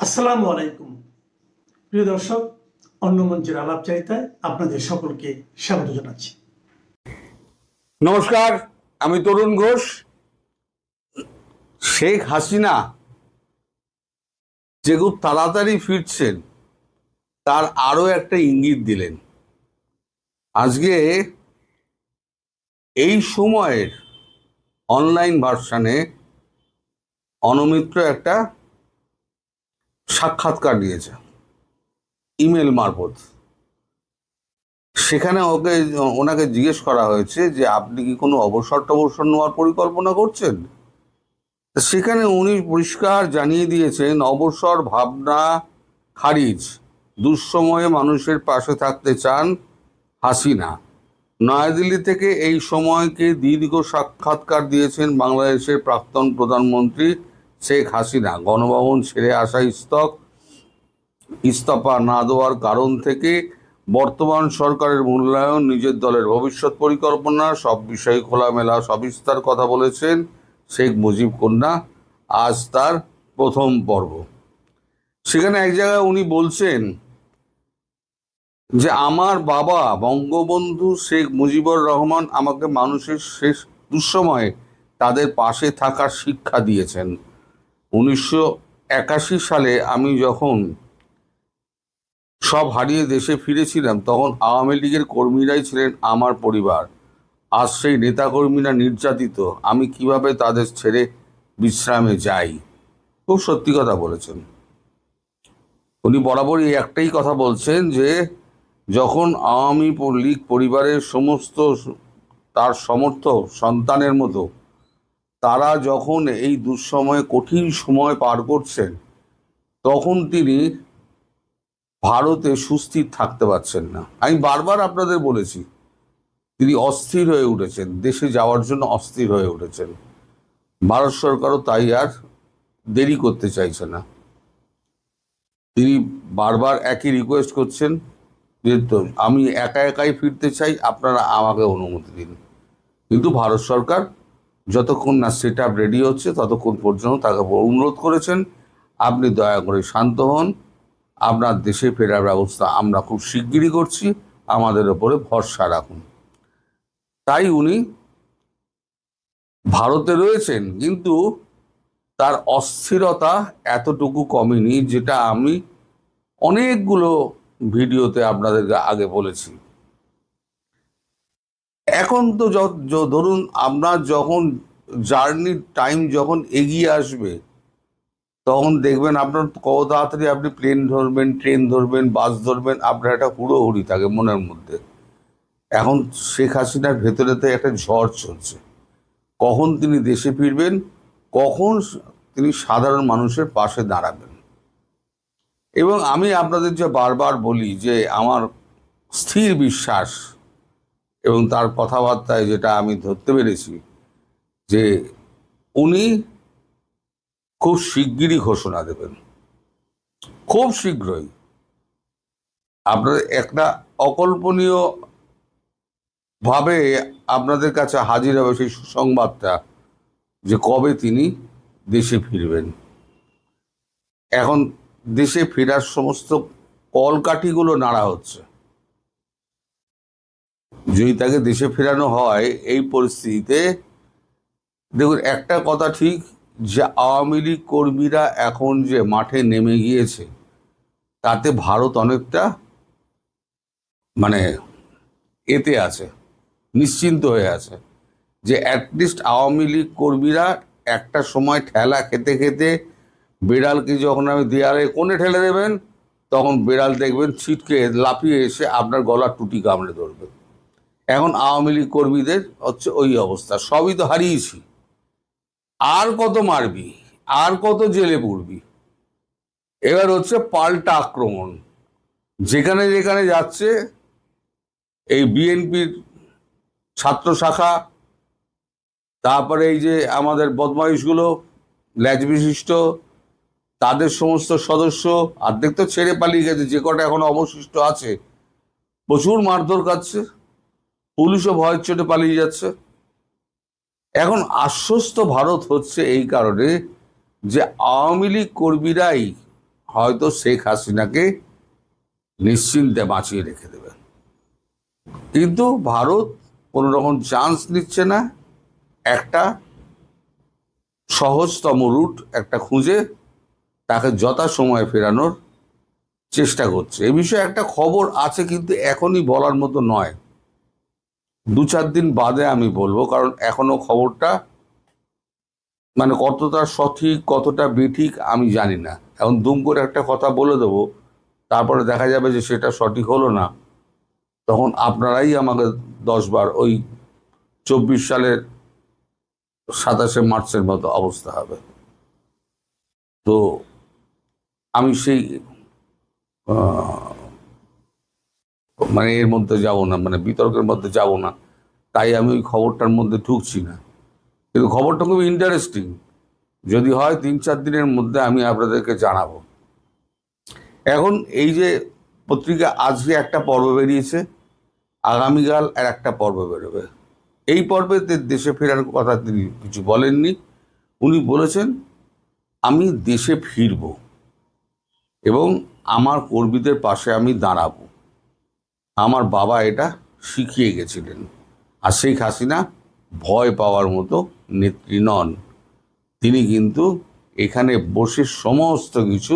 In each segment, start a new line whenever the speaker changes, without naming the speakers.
আসসালামু আলাইকুম প্রিয় দর্শক, অন্য মঞ্চের আলাপচারিতায় আপনাদের সকলকে স্বাগত জানাচ্ছি।
নমস্কার, আমি তরুণ ঘোষ। শেখ হাসিনা যে খুব তাড়াতাড়ি ফিরছেন তার আরো একটা ইঙ্গিত দিলেন। আজকে এই সময়ের অনলাইন ভার্সানে অনমিত্র একটা সাক্ষাৎকার দিয়েছে ইমেল মারফত। সেখানে ওনাকে জিজ্ঞেস করা হয়েছে যে আপনি কি কোনো অবসর টবসর নেওয়ার পরিকল্পনা করছেন। সেখানে উনি পরিষ্কার জানিয়ে দিয়েছেন অবসর ভাবনা খারিজ, দুঃসময়ে মানুষের পাশে থাকতে চান হাসিনা। নয়াদিল্লি থেকে এই সময়কে দীর্ঘ সাক্ষাৎকার দিয়েছেন বাংলাদেশের প্রাক্তন প্রধানমন্ত্রী শেখ হাসিনা। গণভবন ছেড়ে আসা ইস্তফা না দেওয়ার কারণ থেকে বর্তমান সরকারের মূল্যায়ন, নিজের দলের ভবিষ্যৎ পরিকল্পনা সব বিষয়ে খোলামেলা সবিস্তার কথা বলেছেন শেখ মুজিব কন্যা। আজ তার প্রথম পর্ব। সেখানে এক জায়গায় উনি বলছেন যে আমার বাবা বঙ্গবন্ধু শেখ মুজিবুর রহমান আমাকে মানুষের শেষ দুঃসময়ে তাদের পাশে থাকার শিক্ষা দিয়েছেন। 1981 সালে আমি যখন সব হারিয়ে দেশে ফিরেছিলাম তখন আওয়ামী লীগের কর্মীরাই ছিলেন আমার পরিবার। আজ সেই নেতাকর্মীরা নির্যাতিত, আমি কিভাবে তাদের ছেড়ে বিশ্রামে যাই। খুব সত্যি কথা বলেছেন উনি। বরাবরই একটাই কথা বলছেন যে যখন আওয়ামী লীগ পরিবারের সমস্ত তার সমর্থক সন্তানের মতো তারা যখন এই দুঃসময়ে কঠিন সময় পার করছেন তখন তিনি ভারতে সুস্থির থাকতে পারছেন না। আমি বারবার আপনাদের বলেছি তিনি অস্থির হয়ে উঠেছেন, দেশে যাওয়ার জন্য অস্থির হয়ে উঠেছেন। ভারত সরকারও তাই আর দেরি করতে চাইছে না। তিনি বারবার একই রিকোয়েস্ট করছেন যে আমি একাই ফিরতে চাই, আপনারা আমাকে অনুমতি দিন। কিন্তু ভারত সরকার যতক্ষণ না সেট আপ রেডি হচ্ছে ততক্ষণ পর্যন্ত তাকে অনুরোধ করেছেন আপনি দয়া করে শান্ত হন, আপনার দেশে ফেরার ব্যবস্থা আমরা খুব শিগগিরই করছি, আমাদের ওপরে ভরসা রাখুন। তাই উনি ভারতে রয়েছেন, কিন্তু তার অস্থিরতা এতটুকু কমেনি, যেটা আমি অনেকগুলো ভিডিওতে আপনাদেরকে আগে বলেছি। এখন তো ধরুন আপনার যখন জার্নির টাইম যখন এগিয়ে আসবে তখন দেখবেন আপনার কত তাড়াতাড়ি আপনি প্লেন ধরবেন, ট্রেন ধরবেন, বাস ধরবেন, আপনার একটা হুড়োহুড়ি থাকে মনের মধ্যে। এখন শেখ হাসিনার ভেতরেতে একটা ঝড় চলছে, কখন তিনি দেশে ফিরবেন, কখন তিনি সাধারণ মানুষের পাশে দাঁড়াবেন। এবং আমি আপনাদের যে বারবার বলি যে আমার স্থির বিশ্বাস এবং তার কথাবার্তায় যেটা আমি ধরতে পেরেছি যে উনি খুব শিগগিরই ঘোষণা দেবেন, খুব শীঘ্রই। আপনাদের একটা অকল্পনীয় ভাবে আপনাদের কাছে হাজির হবে সেই সুসংবাদটা যে কবে তিনি দেশে ফিরবেন। এখন দেশে ফেরার সমস্ত কলকাঠিগুলো নাড়া হচ্ছে। যদি তাকে দেশে ফেরানো হয় এই পরিস্থিতিতে, দেখুন একটা কথা ঠিক যে আওয়ামী লীগ কর্মীরা এখন যে মাঠে নেমে গিয়েছে তাতে ভারত অনেকটা এতে আছে, নিশ্চিন্ত হয়ে আছে যে অ্যাটলিস্ট আওয়ামী লীগ কর্মীরা একটা সময় ঠেলা খেতে খেতে বিড়ালকে যখন আমি দেয়ালে কোণে ঠেলে দেবেন তখন বিড়াল দেখবেন ছিটকে লাফিয়ে এসে আপনার গলার টুটি কামড়ে ধরবে। এখন আওয়ামী লীগ কর্মীদের হচ্ছে ওই অবস্থা। সবই তো হারিয়েছি, আর কত মারবি, আর কত জেলে পড়বি। এবার হচ্ছে পাল্টা আক্রমণ। যেখানে যেখানে যাচ্ছে এই বিএনপির ছাত্র শাখা, তারপরে এই যে আমাদের বদমাইশগুলো ল্যাজ বিশিষ্ট তাদের সমস্ত সদস্য অর্ধেক তো ছেড়ে পালিয়ে গেছে, যে কটা এখন অবশিষ্ট আছে প্রচুর মারধর খাচ্ছে, পুলিশও ভয়ের চোটে পালিয়ে যাচ্ছে। এখন আশ্বস্ত ভারত হচ্ছে এই কারণে যে আওয়ামী লীগ কর্মীরাই হয়তো শেখ হাসিনাকে নিশ্চিন্তে বাঁচিয়ে রেখে দেবে। কিন্তু ভারত কোনো রকম চান্স নিচ্ছে না, একটা সহজতম রুট একটা খুঁজে তাকে যথাসময়ে ফেরানোর চেষ্টা করছে। এ বিষয়ে একটা খবর আছে, কিন্তু এখনই বলার মতো নয়, 2-4 দিন বাদে আমি বলবো, কারণ এখনো খবরটা মানে কতটা সঠিক কতটা বেঠিক আমি জানি না। এখন দুম করে একটা কথা বলে দেবো, তারপরে দেখা যাবে যে সেটা সঠিক হলো না, তখন আপনারাই আমাকে 10 বার ওই 24 সালের 27শে মার্চের মতো অবস্থা হবে। তো আমি সেই মানে এর মধ্যে যাব না, মানে বিতর্কের মধ্যে যাব না, তাই আমি ওই খবরটার মধ্যে ঢুকছি না। কিন্তু খবরটা খুব ইন্টারেস্টিং, যদি হয় 3-4 দিনের মধ্যে আমি আপনাদেরকে জানাবো। এখন এই যে পত্রিকা আজকে একটা পর্ব বেরিয়েছে, আগামীকাল আর একটা পর্ব বেরোবে। এই পর্বে দেশে ফেরার কথা তিনি কিছু বলেননি। উনি বলেছেন আমি দেশে ফিরব এবং আমার কর্মীদের পাশে আমি দাঁড়াবো। আমার বাবা এটা শিখিয়ে গেছিলেন। আর শেখ হাসিনা ভয় পাওয়ার মতো নেত্রী নন। তিনি কিন্তু এখানে বসে সমস্ত কিছু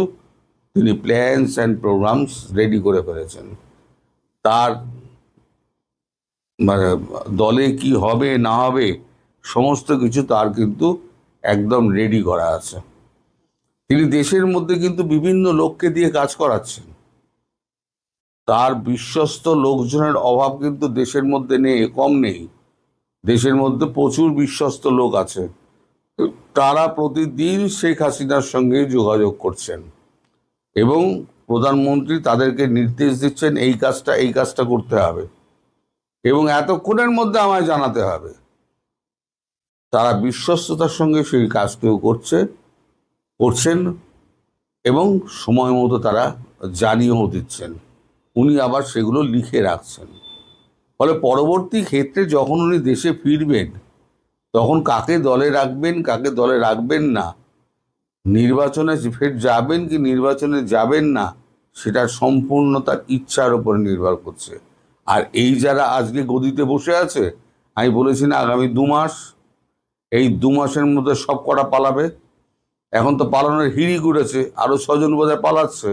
তিনি প্ল্যানস অ্যান্ড প্রোগ্রামস রেডি করে ফেলেছেন। তার মানে দলে কি হবে না হবে সমস্ত কিছু তার কিন্তু একদম রেডি করা আছে। তিনি দেশের মধ্যে কিন্তু বিভিন্ন লোককে দিয়ে কাজ করাচ্ছেন। তার বিশ্বস্ত লোকজনের অভাব কিন্তু দেশের মধ্যে নেই, কম নেই। দেশের মধ্যে প্রচুর বিশ্বস্ত লোক আছে, তারা প্রতিদিন শেখ হাসিনার সঙ্গে যোগাযোগ করছেন এবং প্রধানমন্ত্রী তাদেরকে নির্দেশ দিচ্ছেন এই কাজটা করতে হবে এবং এতক্ষণের মধ্যে আমায় জানাতে হবে। তারা বিশ্বস্ততার সঙ্গে সেই কাজটিও করছেন এবং সময় মতো তারা জানিয়েও দিচ্ছেন। উনি আবার সেগুলো লিখে রাখছেন। ফলে পরবর্তী ক্ষেত্রে যখন উনি দেশে ফিরবেন, তখন কাকে দলে রাখবেন কাকে দলে রাখবেন না, নির্বাচনে ফের যাবেন কি নির্বাচনে যাবেন না, সেটা সম্পূর্ণ তার ইচ্ছার উপর নির্ভর করছে। আর এই যারা আজকে গদিতে বসে আছে, আমি বলেছি না আগামী 2 মাস, এই 2 মাসের মধ্যে সব কটা পালাবে। এখন তো পালানোর হিড়ি করেছে, আরো 6 জন বোধহয় পালাচ্ছে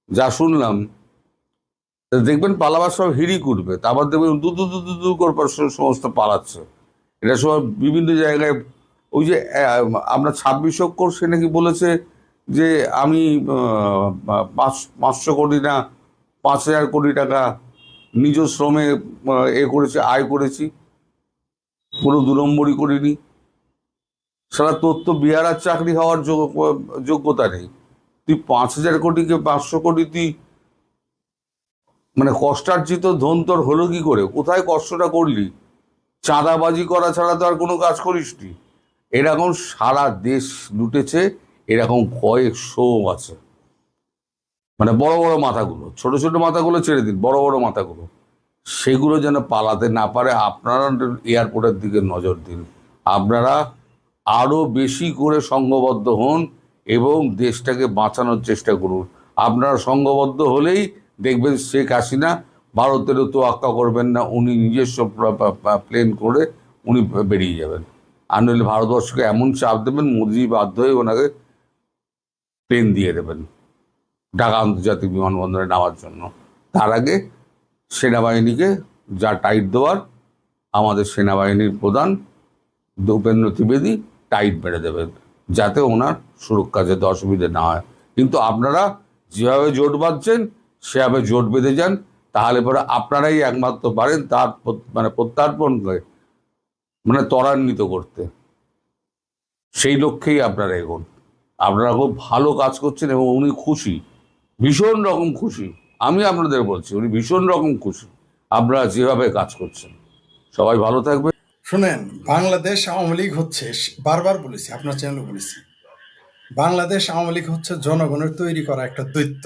যা শুনলাম। দেখবেন পালাবার সব হিড়ি করবে, তারপর দেখবেন দু দু দু দু দু করে সমস্ত পালাচ্ছে। এটা সব বিভিন্ন জায়গায়। ওই যে আমরা 26 অক্ষর সে নাকি বলেছে যে আমি 500 কোটি না 5,000 কোটি টাকা নিজ শ্রমে করেছি, আয় করেছি, কোনো 2 নম্বরই করিনি। সারা তোর তো বিহার চাকরি হওয়ার যোগ্যতা নেই, তুই 5,000 কোটিকে 500 কোটি তুই মানে কষ্টার্জিত ধন তোর হলো কি করে? কোথায় কষ্টটা করলি? চাঁদাবাজি করা ছাড়া তো আর কোনো কাজ করিসনি। এরকম সারা দেশ লুটেছে, এরকম কয়েকশো আছে। মানে বড় বড় মাথাগুলো, ছোট ছোট মাথাগুলো ছেড়ে দিন, বড় বড় মাথাগুলো, সেগুলো যেন পালাতে না পারে। আপনারা এয়ারপোর্টের দিকে নজর দিন, আপনারা আরো বেশি করে সংঘবদ্ধ হন এবং দেশটাকে বাঁচানোর চেষ্টা করুন। আপনারা সংঘবদ্ধ হলেই দেখবেন শেখ হাসিনা ভারতেরও তোয়াক্কা করবেন না, উনি নিজস্ব প্লেন করে উনি বেরিয়ে যাবেন। আর নইলে ভারতবর্ষকে এমন চাপ দেবেন, মোদি বাধ্য হয়ে ওনাকে প্লেন দিয়ে দেবেন ঢাকা আন্তর্জাতিক বিমানবন্দরে নামার জন্য। তার আগে সেনাবাহিনীকে যা টাইট দেওয়ার, আমাদের সেনাবাহিনীর প্রধান ভূপেন্দ্র ত্রিবেদী টাইট মেরে দেবেন, যাতে ওনার সুরক্ষা যাতে অসুবিধে না হয়। কিন্তু আপনারা যেভাবে জোট বাঁধছেন সেভাবে জোট বেঁধে যান, তাহলে পরে আপনারাই একমাত্র পারেন তার মানে প্রত্যার্পণ করে মানে ত্বরান্বিত করতে। সেই লক্ষ্যেই আপনারা এগোন। আপনারা খুব ভালো কাজ করছেন এবং উনি খুশি, ভীষণ রকম খুশি। আমি আপনাদের বলছি উনি ভীষণ রকম খুশি আপনারা যেভাবে কাজ করছেন। সবাই ভালো থাকবে।
শুনেন, বাংলাদেশ আওয়ামী লীগ হচ্ছে, বারবার বলেছি, আপনার চ্যানেলে বলেছি, বাংলাদেশ আওয়ামী লীগ হচ্ছে জনগণের তৈরি করা একটা দৈত্য।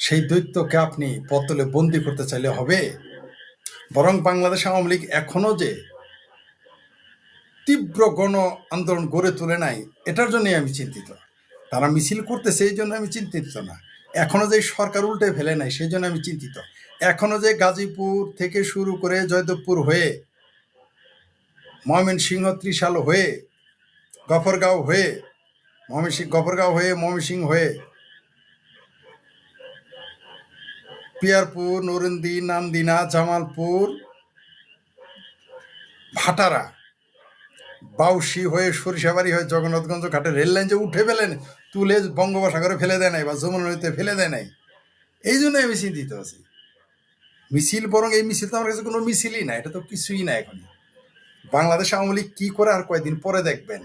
সেই দৈত্যকে আপনি পতলে বন্দি করতে চাইলে হবে? বরং বাংলাদেশ আওয়ামী লীগ এখনো যে তীব্র গণ আন্দোলন গড়ে তোলে নাই, এটার জন্যই আমি চিন্তিত। তারা মিছিল করতেছে এই জন্য আমি চিন্তিত না। এখনো যে সরকার উল্টে ফেলে নাই সেই জন্য আমি চিন্তিত। এখনো যে গাজীপুর থেকে শুরু করে জয়দেবপুর হয়ে ময়মনসিংহ ত্রিশাল হয়ে গফরগাঁও হয়ে গফরগাঁও হয়ে ময়মনসিংহ হয়ে পিয়ারপুর, নরিন্দী, নান্দিনা, জামালপুর, ভাটারা, বাউসি হয়ে সরিষাবাড়ি হয়ে জগন্নাথগঞ্জ ঘাটে রেল লাইন যে উঠে ফেলেন, তুলে বঙ্গোপসাগরে ফেলে দেয় নাই বা যমুনা নদীতে ফেলে দেয় নাই, এই জন্য আমি চিন্তিত আছি। মিছিল, বরং এই মিছিল তো আমার কাছে কোনো মিছিলই না, এটা তো কিছুই না। এখন বাংলাদেশ আওয়ামী লীগ কি করে আর কয়েকদিন পরে দেখবেন।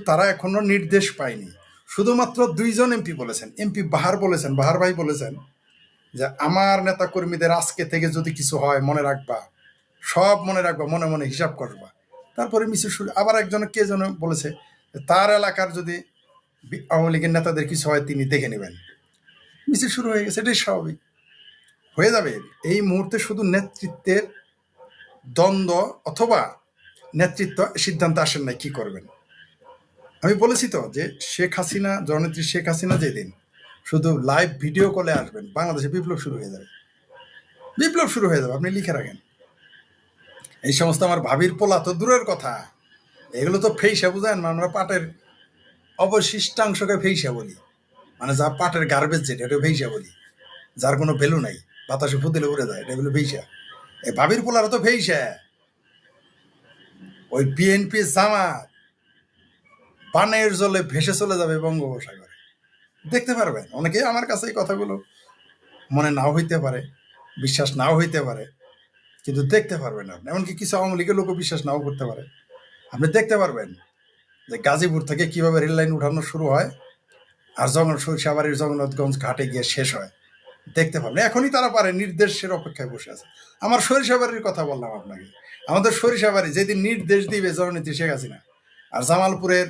তারা এখনো নির্দেশ পায়নি। শুধুমাত্র 2জন এমপি বলেছেন, এমপি বাহার ভাই বলেছেন যে আমার নেতা কর্মীদের আজকে থেকে যদি কিছু হয় মনে রাখবা, সব মনে রাখবা, মনে মনে হিসাব করবা। তারপরে মিছিল শুরু। আবার একজন কে যেন বলেছে তার এলাকার যদি আওয়ামী লীগের নেতাদের কিছু হয় তিনি দেখে নেবেন। মিছিল শুরু হয়ে গেছে, এটাই স্বাভাবিক, হয়ে যাবে। এই মুহূর্তে শুধু নেতৃত্বের দ্বন্দ্ব অথবা নেতৃত্ব সিদ্ধান্ত আসেন নাই কি করবেন। আমি বলেছি তো যে জননেত্রী শেখ হাসিনা যেদিন শুধু লাইভ ভিডিও কলে আসবেন, বাংলাদেশে বিপ্লব শুরু হয়ে যাবে। আপনি লিখে রাখেন। এই সমস্ত আমার ভাবির পোলা তো দূরের কথা, এগুলো তো ফেইসা বুঝেন। আমরা পাটের অবশিষ্টাংশকে ফেইসা বলি, মানে যা পাটের গার্বেজ যেটা এটা ফেইসা বলি, যার কোনো ভ্যালু নাই, বাতাসে ফুদিলে উড়ে যায়, এটা বলে ফেইসা। এই ভাবির পোলারা তো ফেইসা। ওই বিএনপি জামাত বানের জলে ভেসে চলে যাবে বঙ্গোপসাগরে, দেখতে পারবেন। অনেকে আমার কাছে এই কথাগুলো মনে নাও হইতে পারে, বিশ্বাস নাও হইতে পারে, কিন্তু দেখতে পারবেন আপনি। এমনকি কিছু আওয়ামী লীগের লোকও বিশ্বাস নাও করতে পারে। আপনি দেখতে পারবেন যে গাজীপুর থেকে কিভাবে রেল লাইন উঠানো শুরু হয় আর সরিষাবাড়ির জগন্নাথগঞ্জ ঘাটে গিয়ে শেষ হয়, দেখতে পারবেন। এখনই তারা পারে, নির্দেশের অপেক্ষায় বসে আছে। আমার সরিষাবাড়ির কথা বললাম আপনাকে। আমাদের সরিষাবাড়ি যেদিন নির্দেশ দিবে জননেত্রী শেখ হাসিনা, আর জামালপুরে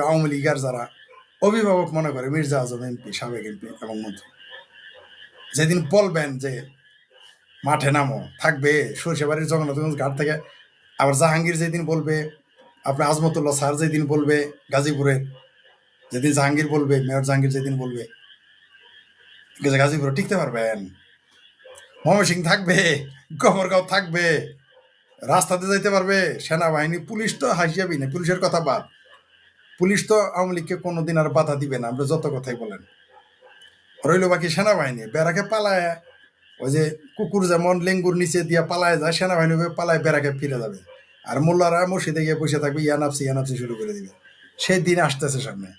আওয়ামী লীগের যারা অভিভাবক মনে করে মির্জা আজম এমপি, সাবেক এমপি এবং মন্ত্রী, যেদিন বলবেন যে মাঠে নামো, থাকবে সরিষাবাড়ির জগন্নাথগঞ্জ ঘাট থেকে। আবার জাহাঙ্গীর যেদিন বলবে, আপনার আজমতুল্লাহ স্যার যেদিন বলবে গাজীপুরে, যেদিন জাহাঙ্গীর বলবে, মেয়র জাহাঙ্গীর যেদিন বলবে, গাজীপুরে টিকতে পারবেন? ময়মনসিংহ থাকবে, গফরগাঁও থাকবে, রাস্তাতে যাইতে পারবে সেনাবাহিনী, পুলিশ তো হাসিয়াবি না, পুলিশের কথা বাদ। পুলিশ তো আওয়ামী লীগকে কোনোদিন আর বাধা দিবে না, আমরা যত কথাই বলেন। রইল বাকি সেনাবাহিনী, বেড়াকে পালায়, ওই যে কুকুর যেমন লেঙ্গুর নিচে দিয়া পালায় যায়, সেনাবাহিনী পালায় বেড়াকে ফিরে যাবে। আর মোল্লারা মসজিদে গিয়ে বসে থাকবে, ইয়ানাপসি শুরু করে দিবে। সেই দিন আসতেছে সামনে।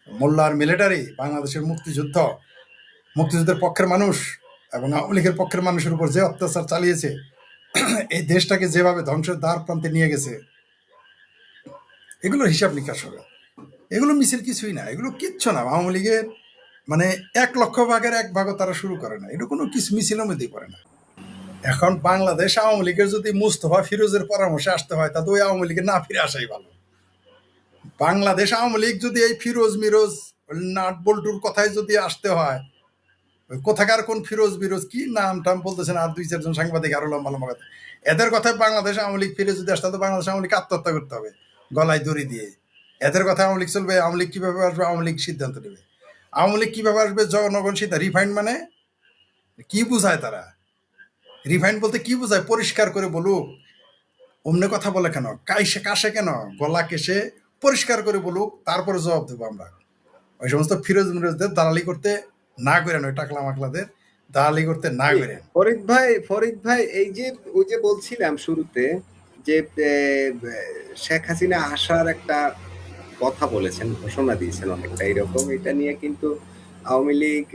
মোল্লার মিলিটারি বাংলাদেশের মুক্তিযুদ্ধের পক্ষের মানুষ এবং আওয়ামী লীগের পক্ষের মানুষের উপর যে অত্যাচার চালিয়েছে, এই দেশটাকে যেভাবে ধ্বংসের দ্বার প্রান্তে নিয়ে গেছে, এগুলোর হিসাব নিকাশ হবে। এগুলো মিছিল কিছুই না, এগুলো কিচ্ছু না। আওয়ামী লীগের মানে 1,00,000 ভাগের 1 ভাগও তারা শুরু করে না, এটা কোনো কিছু মিছিলের মধ্যেই করে না। এখন বাংলাদেশ আওয়ামী লীগের যদি মুস্তফা ফিরোজের পরামর্শে আসতে হয়, তাতে ওই আওয়ামী লীগের না ফিরে আসাই ভালো। বাংলাদেশ আওয়ামী লীগ যদি এই ফিরোজ মিরোজ নাট বল্টুর কথায় যদি আসতে হয়, ওই কোথাকার কোন ফিরোজ কি নাম টাম বলতেছেন, আর 2-4 জন সাংবাদিক আরো লম্বা লম্বা কথা, এদের কথায় বাংলাদেশ আওয়ামী লীগ ফিরে যদি আসতে, তো বাংলাদেশ আওয়ামী লীগ আত্মহত্যা করতে হবে গলায় দড়ি দিয়ে। এদের কথা আওয়ামী লীগ চলবে? আওয়ামী লীগ কিভাবে আসবে? আওয়ামী লীগ সিদ্ধান্ত নেবে। আওয়ামী লীগ কিভাবে আসবে? জনগণ সিদ্ধান্ত। রিফাইন্ড মানে কি বুঝায় তারা? রিফাইন্ড বলতে কি বুঝায়? পরিষ্কার করে বলুক। অমনে কথা বলে কেন? কাশে কেন? গলা কেসে পরিষ্কার করে বলুক, তারপরে জবাব দেবো আমরা। ওই সমস্ত ফিরোজ মিরোজদের দালালি করতে না করেন, ওই টাকলা মাকলাদের দালালি করতে না করেন।
ফরিদ ভাই, এই যে ওই যে বলছিলাম শুরুতে যে শেখ হাসিনা আসার একটা কথা বলেছেন, ঘোষণা দিয়েছেন অনেকটা এরকম, এটা নিয়ে কিন্তু আওয়ামী লীগ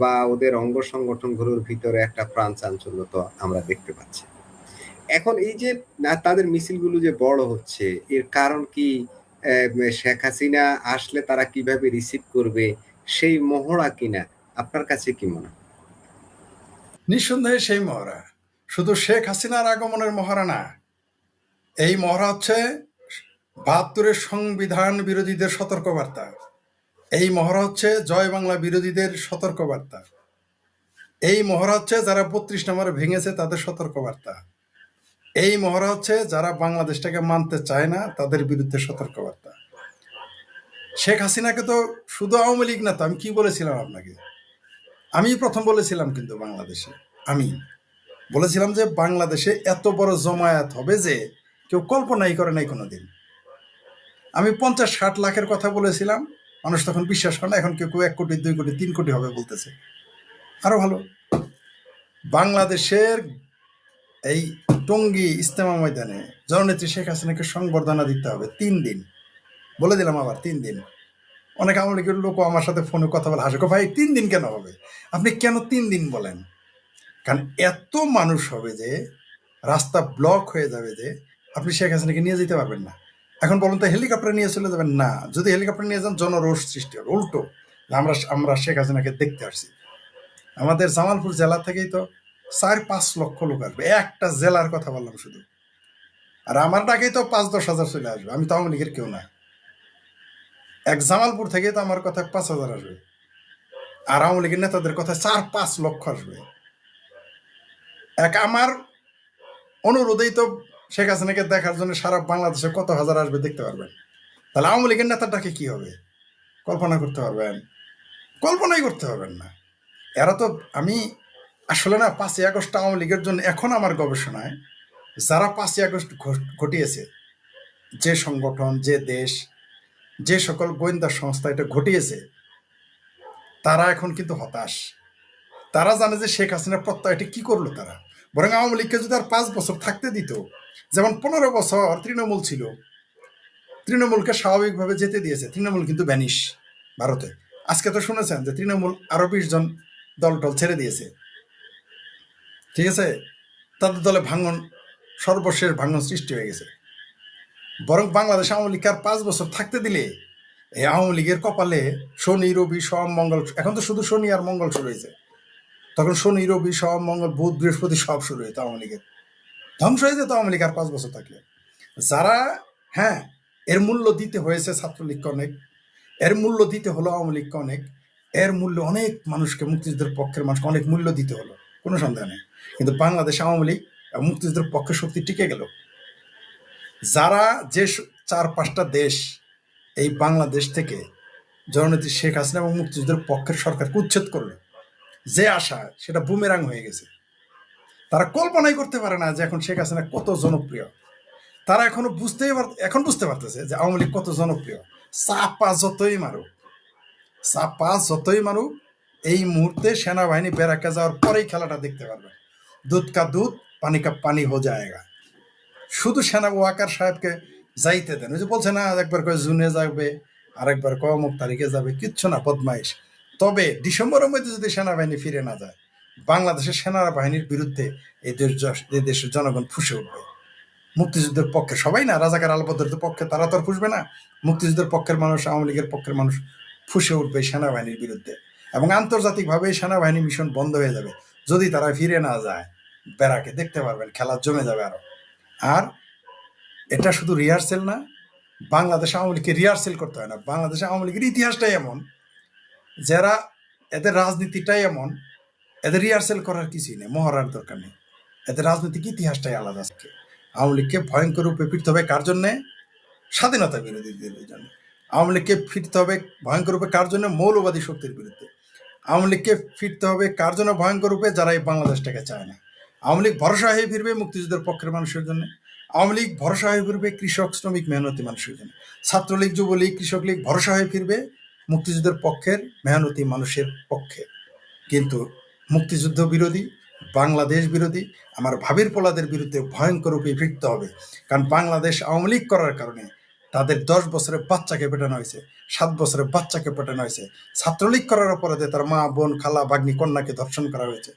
বা ওদের অঙ্গ সংগঠনগুলোর ভিতরে একটা প্রাণ চাঞ্চল্য তো আমরা দেখতে পাচ্ছি। এখন এই যে তাদের মিছিলগুলো যে বড় হচ্ছে, এর কারণ কি? শেখ হাসিনা আসলে তারা কিভাবে রিসিভ করবে, সেই মহড়া কিনা? আপনার কাছে কি মনে হয়?
নিঃসন্দেহে সেই মহড়া। শুধু শেখ হাসিনার আগমনের মহড়া না, এই মহড়া হচ্ছে ৭২-এর সংবিধান বিরোধীদের সতর্কবার্তা। এই মহড়া হচ্ছে জয় বাংলা বিরোধীদের সতর্কবার্তা। এই মহড়া হচ্ছে যারা ৩২ নম্বরে ভেঙেছে তাদের সতর্কবার্তা। এই মহড়া হচ্ছে যারা বাংলাদেশটাকে মানতে চায় না তাদের বিরুদ্ধে সতর্কবার্তা। শেখ হাসিনাকে তো শুধু আওয়ামী লীগ না, তো আমি কি বলেছিলাম আপনাকে? আমি প্রথম বলেছিলাম কিন্তু বাংলাদেশে, আমি বলেছিলাম যে বাংলাদেশে এত বড় জমায়েত হবে যে কেউ কল্পনাই করে নাই কোনোদিন। আমি 50-60 লাখের কথা বলেছিলাম, মানুষ তখন বিশ্বাস করে না। এখন কেউ কেউ 1 কোটি 2 কোটি 3 কোটি হবে বলতেছে। আরো ভালো, বাংলাদেশের এই টঙ্গী ইজতেমা ময়দানে জননেত্রী শেখ হাসিনাকে সংবর্ধনা দিতে হবে 3 দিন। বলে দিলাম আবার 3 দিন। অনেক আওয়ামী লীগের লোক আমার সাথে ফোনে কথা বলে হাসে, ভাই 3 দিন কেন হবে? আপনি কেন 3 দিন বলেন? কারণ এত মানুষ হবে যে রাস্তা ব্লক হয়ে যাবে, যে আপনি শেখ হাসিনাকে নিয়ে যেতে পারবেন না। এখন বলুন তো, হেলিকপ্টার নিয়ে চলে যাবেন না? যদি হেলিকপ্টার নিয়ে যান জনরোষ সৃষ্টি হবে। উল্টো, আমরা আমরা শেখ হাসিনাকে দেখতে আসছি। আমাদের জামালপুর জেলা থেকেই তো 4-5 লক্ষ লোক আসবে, একটা জেলার কথা বললাম শুধু। আর আমার ডাকেই তো 5-10 হাজার চলে আসবে। আমি তো আওয়ামী লীগের কেউ না। এক জামালপুর থেকে তো আমার কথা 5,000 আসবে, আর আওয়ামী লীগের নেতাদের কথা 4-5 লক্ষ আসবে। এক আমার অনুরোধেই তো শেখ হাসিনাকে দেখার জন্য সারা বাংলাদেশে কত হাজার আসবে দেখতে পারবেন। তাহলে আওয়ামী লীগের নেতাটাকে কি হবে কল্পনা করতে পারবেন? কল্পনাই করতে পারবেন না। এরা তো, আমি আসলে না, 5ই আগস্ট আওয়ামী লীগের জন্য এখন আমার গবেষণায় যারা 5ই আগস্ট ঘটিয়েছে, যে সংগঠন, যে দেশ, যে সকল গোয়েন্দা সংস্থা এটা ঘটিয়েছে, তারা এখন কিন্তু হতাশ। তারা জানে যে শেখ হাসিনা প্রত্যয়টি কি করলো তারা। বরং আওয়ামী লীগকে যদি আর 5 বছর থাকতে দিত, যেমন 15 বছর তৃণমূল ছিল, তৃণমূলকে স্বাভাবিকভাবে যেতে দিয়েছে। তৃণমূল কিন্তু ব্যানিশ ভারতে। আজকে তো শুনেছেন যে তৃণমূল আরো 20 জন দল টল ছেড়ে দিয়েছে, ঠিক আছে? তাদের দলে ভাঙন, সর্বশেষ ভাঙন সৃষ্টি হয়ে গেছে। বরং বাংলাদেশ আওয়ামী লীগকে আর 5 বছর থাকতে দিলে এই আওয়ামী লীগের কপালে শনি, রবি, সোম, মঙ্গল, এখন তো শুধু শনি আর মঙ্গল শুরু হয়েছে, তখন শনি, রবি, সোম, মঙ্গল, বুধ, বৃহস্পতি সব শুরু হয়েছে। আওয়ামী লীগের ধ্বংস হয়ে যেত আওয়ামী লীগ আর 5 বছর থাকলে। যারা, হ্যাঁ, এর মূল্য দিতে হয়েছে ছাত্রলীগকে অনেক, এর মূল্য দিতে হলো আওয়ামী লীগকে অনেক, এর মূল্য অনেক মানুষকে, মুক্তিযুদ্ধের পক্ষের মানুষকে অনেক মূল্য দিতে হলো, কোনো সন্দেহ নেই। কিন্তু বাংলাদেশ আওয়ামী লীগ মুক্তিযুদ্ধের পক্ষে শক্তি টিকে গেল। যারা যে 4-5টা দেশ এই বাংলাদেশ থেকে জননেত্রী শেখ হাসিনা এবং মুক্তিযুদ্ধের পক্ষের সরকারকে উচ্ছেদ করলো, যে আশা সেটা বুমেরাং হয়ে গেছে। তারা কল্পনাই করতে পারে না যে এখন শেখ হাসিনা কত জনপ্রিয়। তারা এখন বুঝতে পারতেছে যে আওয়ামী লীগ কত জনপ্রিয়। চাপা যতই মারুক, এই মুহূর্তে সেনাবাহিনী বেরাকে যাওয়ার পরেই খেলাটা দেখতে পারবে। দুধ কা দুধ, পানি কা পানি হো যায়গা। শুধু সেনা ওয়াকার সাহেবকে যাইতে দেন। ওই যে বলছে না, একবার কয় জুনে যাবে, আরেকবার কয় অমুক তারিখে যাবে, কিচ্ছু না, বদমাইশ। তবে ডিসেম্বরের মধ্যে যদি সেনাবাহিনী ফিরে না যায়, বাংলাদেশের সেনাবাহিনীর বিরুদ্ধে এই দেশের জনগণ ফুঁসে উঠবে। মুক্তিযুদ্ধের পক্ষে সবাই না, রাজাকার আলবদরের পক্ষে তারা তো আর ফুসবে না। মুক্তিযুদ্ধের পক্ষের মানুষ, আওয়ামী লীগের পক্ষের মানুষ ফুসে উঠবে সেনাবাহিনীর বিরুদ্ধে, এবং আন্তর্জাতিকভাবে সেনাবাহিনী মিশন বন্ধ হয়ে যাবে যদি তারা ফিরে না যায়। ব্যারাকে দেখতে পারবেন খেলা জমে যাবে আরো। আর এটা শুধু রিহার্সেল না, বাংলাদেশ আওয়ামী লীগকে রিহার্সেল করতে হয় না। বাংলাদেশ আওয়ামী লীগের ইতিহাসটাই এমন, যারা, এদের রাজনীতিটাই এমন, এদের রিহার্সেল করার কিছুই নেই, মহড়ার দরকার নেই। এদের রাজনৈতিক ইতিহাসটাই আলাদা। আজকে আওয়ামী লীগকে ভয়ঙ্কর রূপে ফিরতে হবে কার জন্যে? স্বাধীনতা বিরোধীদের জন্য। আওয়ামী লীগকে ফিরতে হবে ভয়ঙ্কর রূপে কার জন্য? মৌলবাদী শক্তির বিরুদ্ধে। আওয়ামী লীগকে ফিরতে হবে কার জন্য ভয়ঙ্কর রূপে? যারা এই বাংলাদেশটাকে চায় না। আওয়ামী লীগ ভরসা হয়ে ফিরবে মুক্তিযুদ্ধের পক্ষের মানুষের জন্য। আওয়ামী লীগ ভরসা হয়ে ফিরবে কৃষক, শ্রমিক, মেহনতি মানুষের জন্য। ছাত্রলীগ, যুবলীগ, কৃষক লীগ ভরসা হয়ে ফিরবে মুক্তিযুদ্ধের পক্ষের মেহনতি মানুষের পক্ষে। কিন্তু মুক্তিযুদ্ধ বিরোধী, বাংলাদেশ বিরোধী, আমার ভাবির পোলাদের বিরুদ্ধে ভয়ঙ্কর রূপে ফিরতে হবে। কারণ বাংলাদেশ আওয়ামী লীগ করার কারণে তাদের 10 বছরের বাচ্চাকে পেটানো হয়েছে, 7 বছরের বাচ্চাকে পেটানো হয়েছে। ছাত্রলীগ করার অপরাধে তার মা, বোন, খালা, বাগ্নি, কন্যাকে ধর্ষণ করা হয়েছে।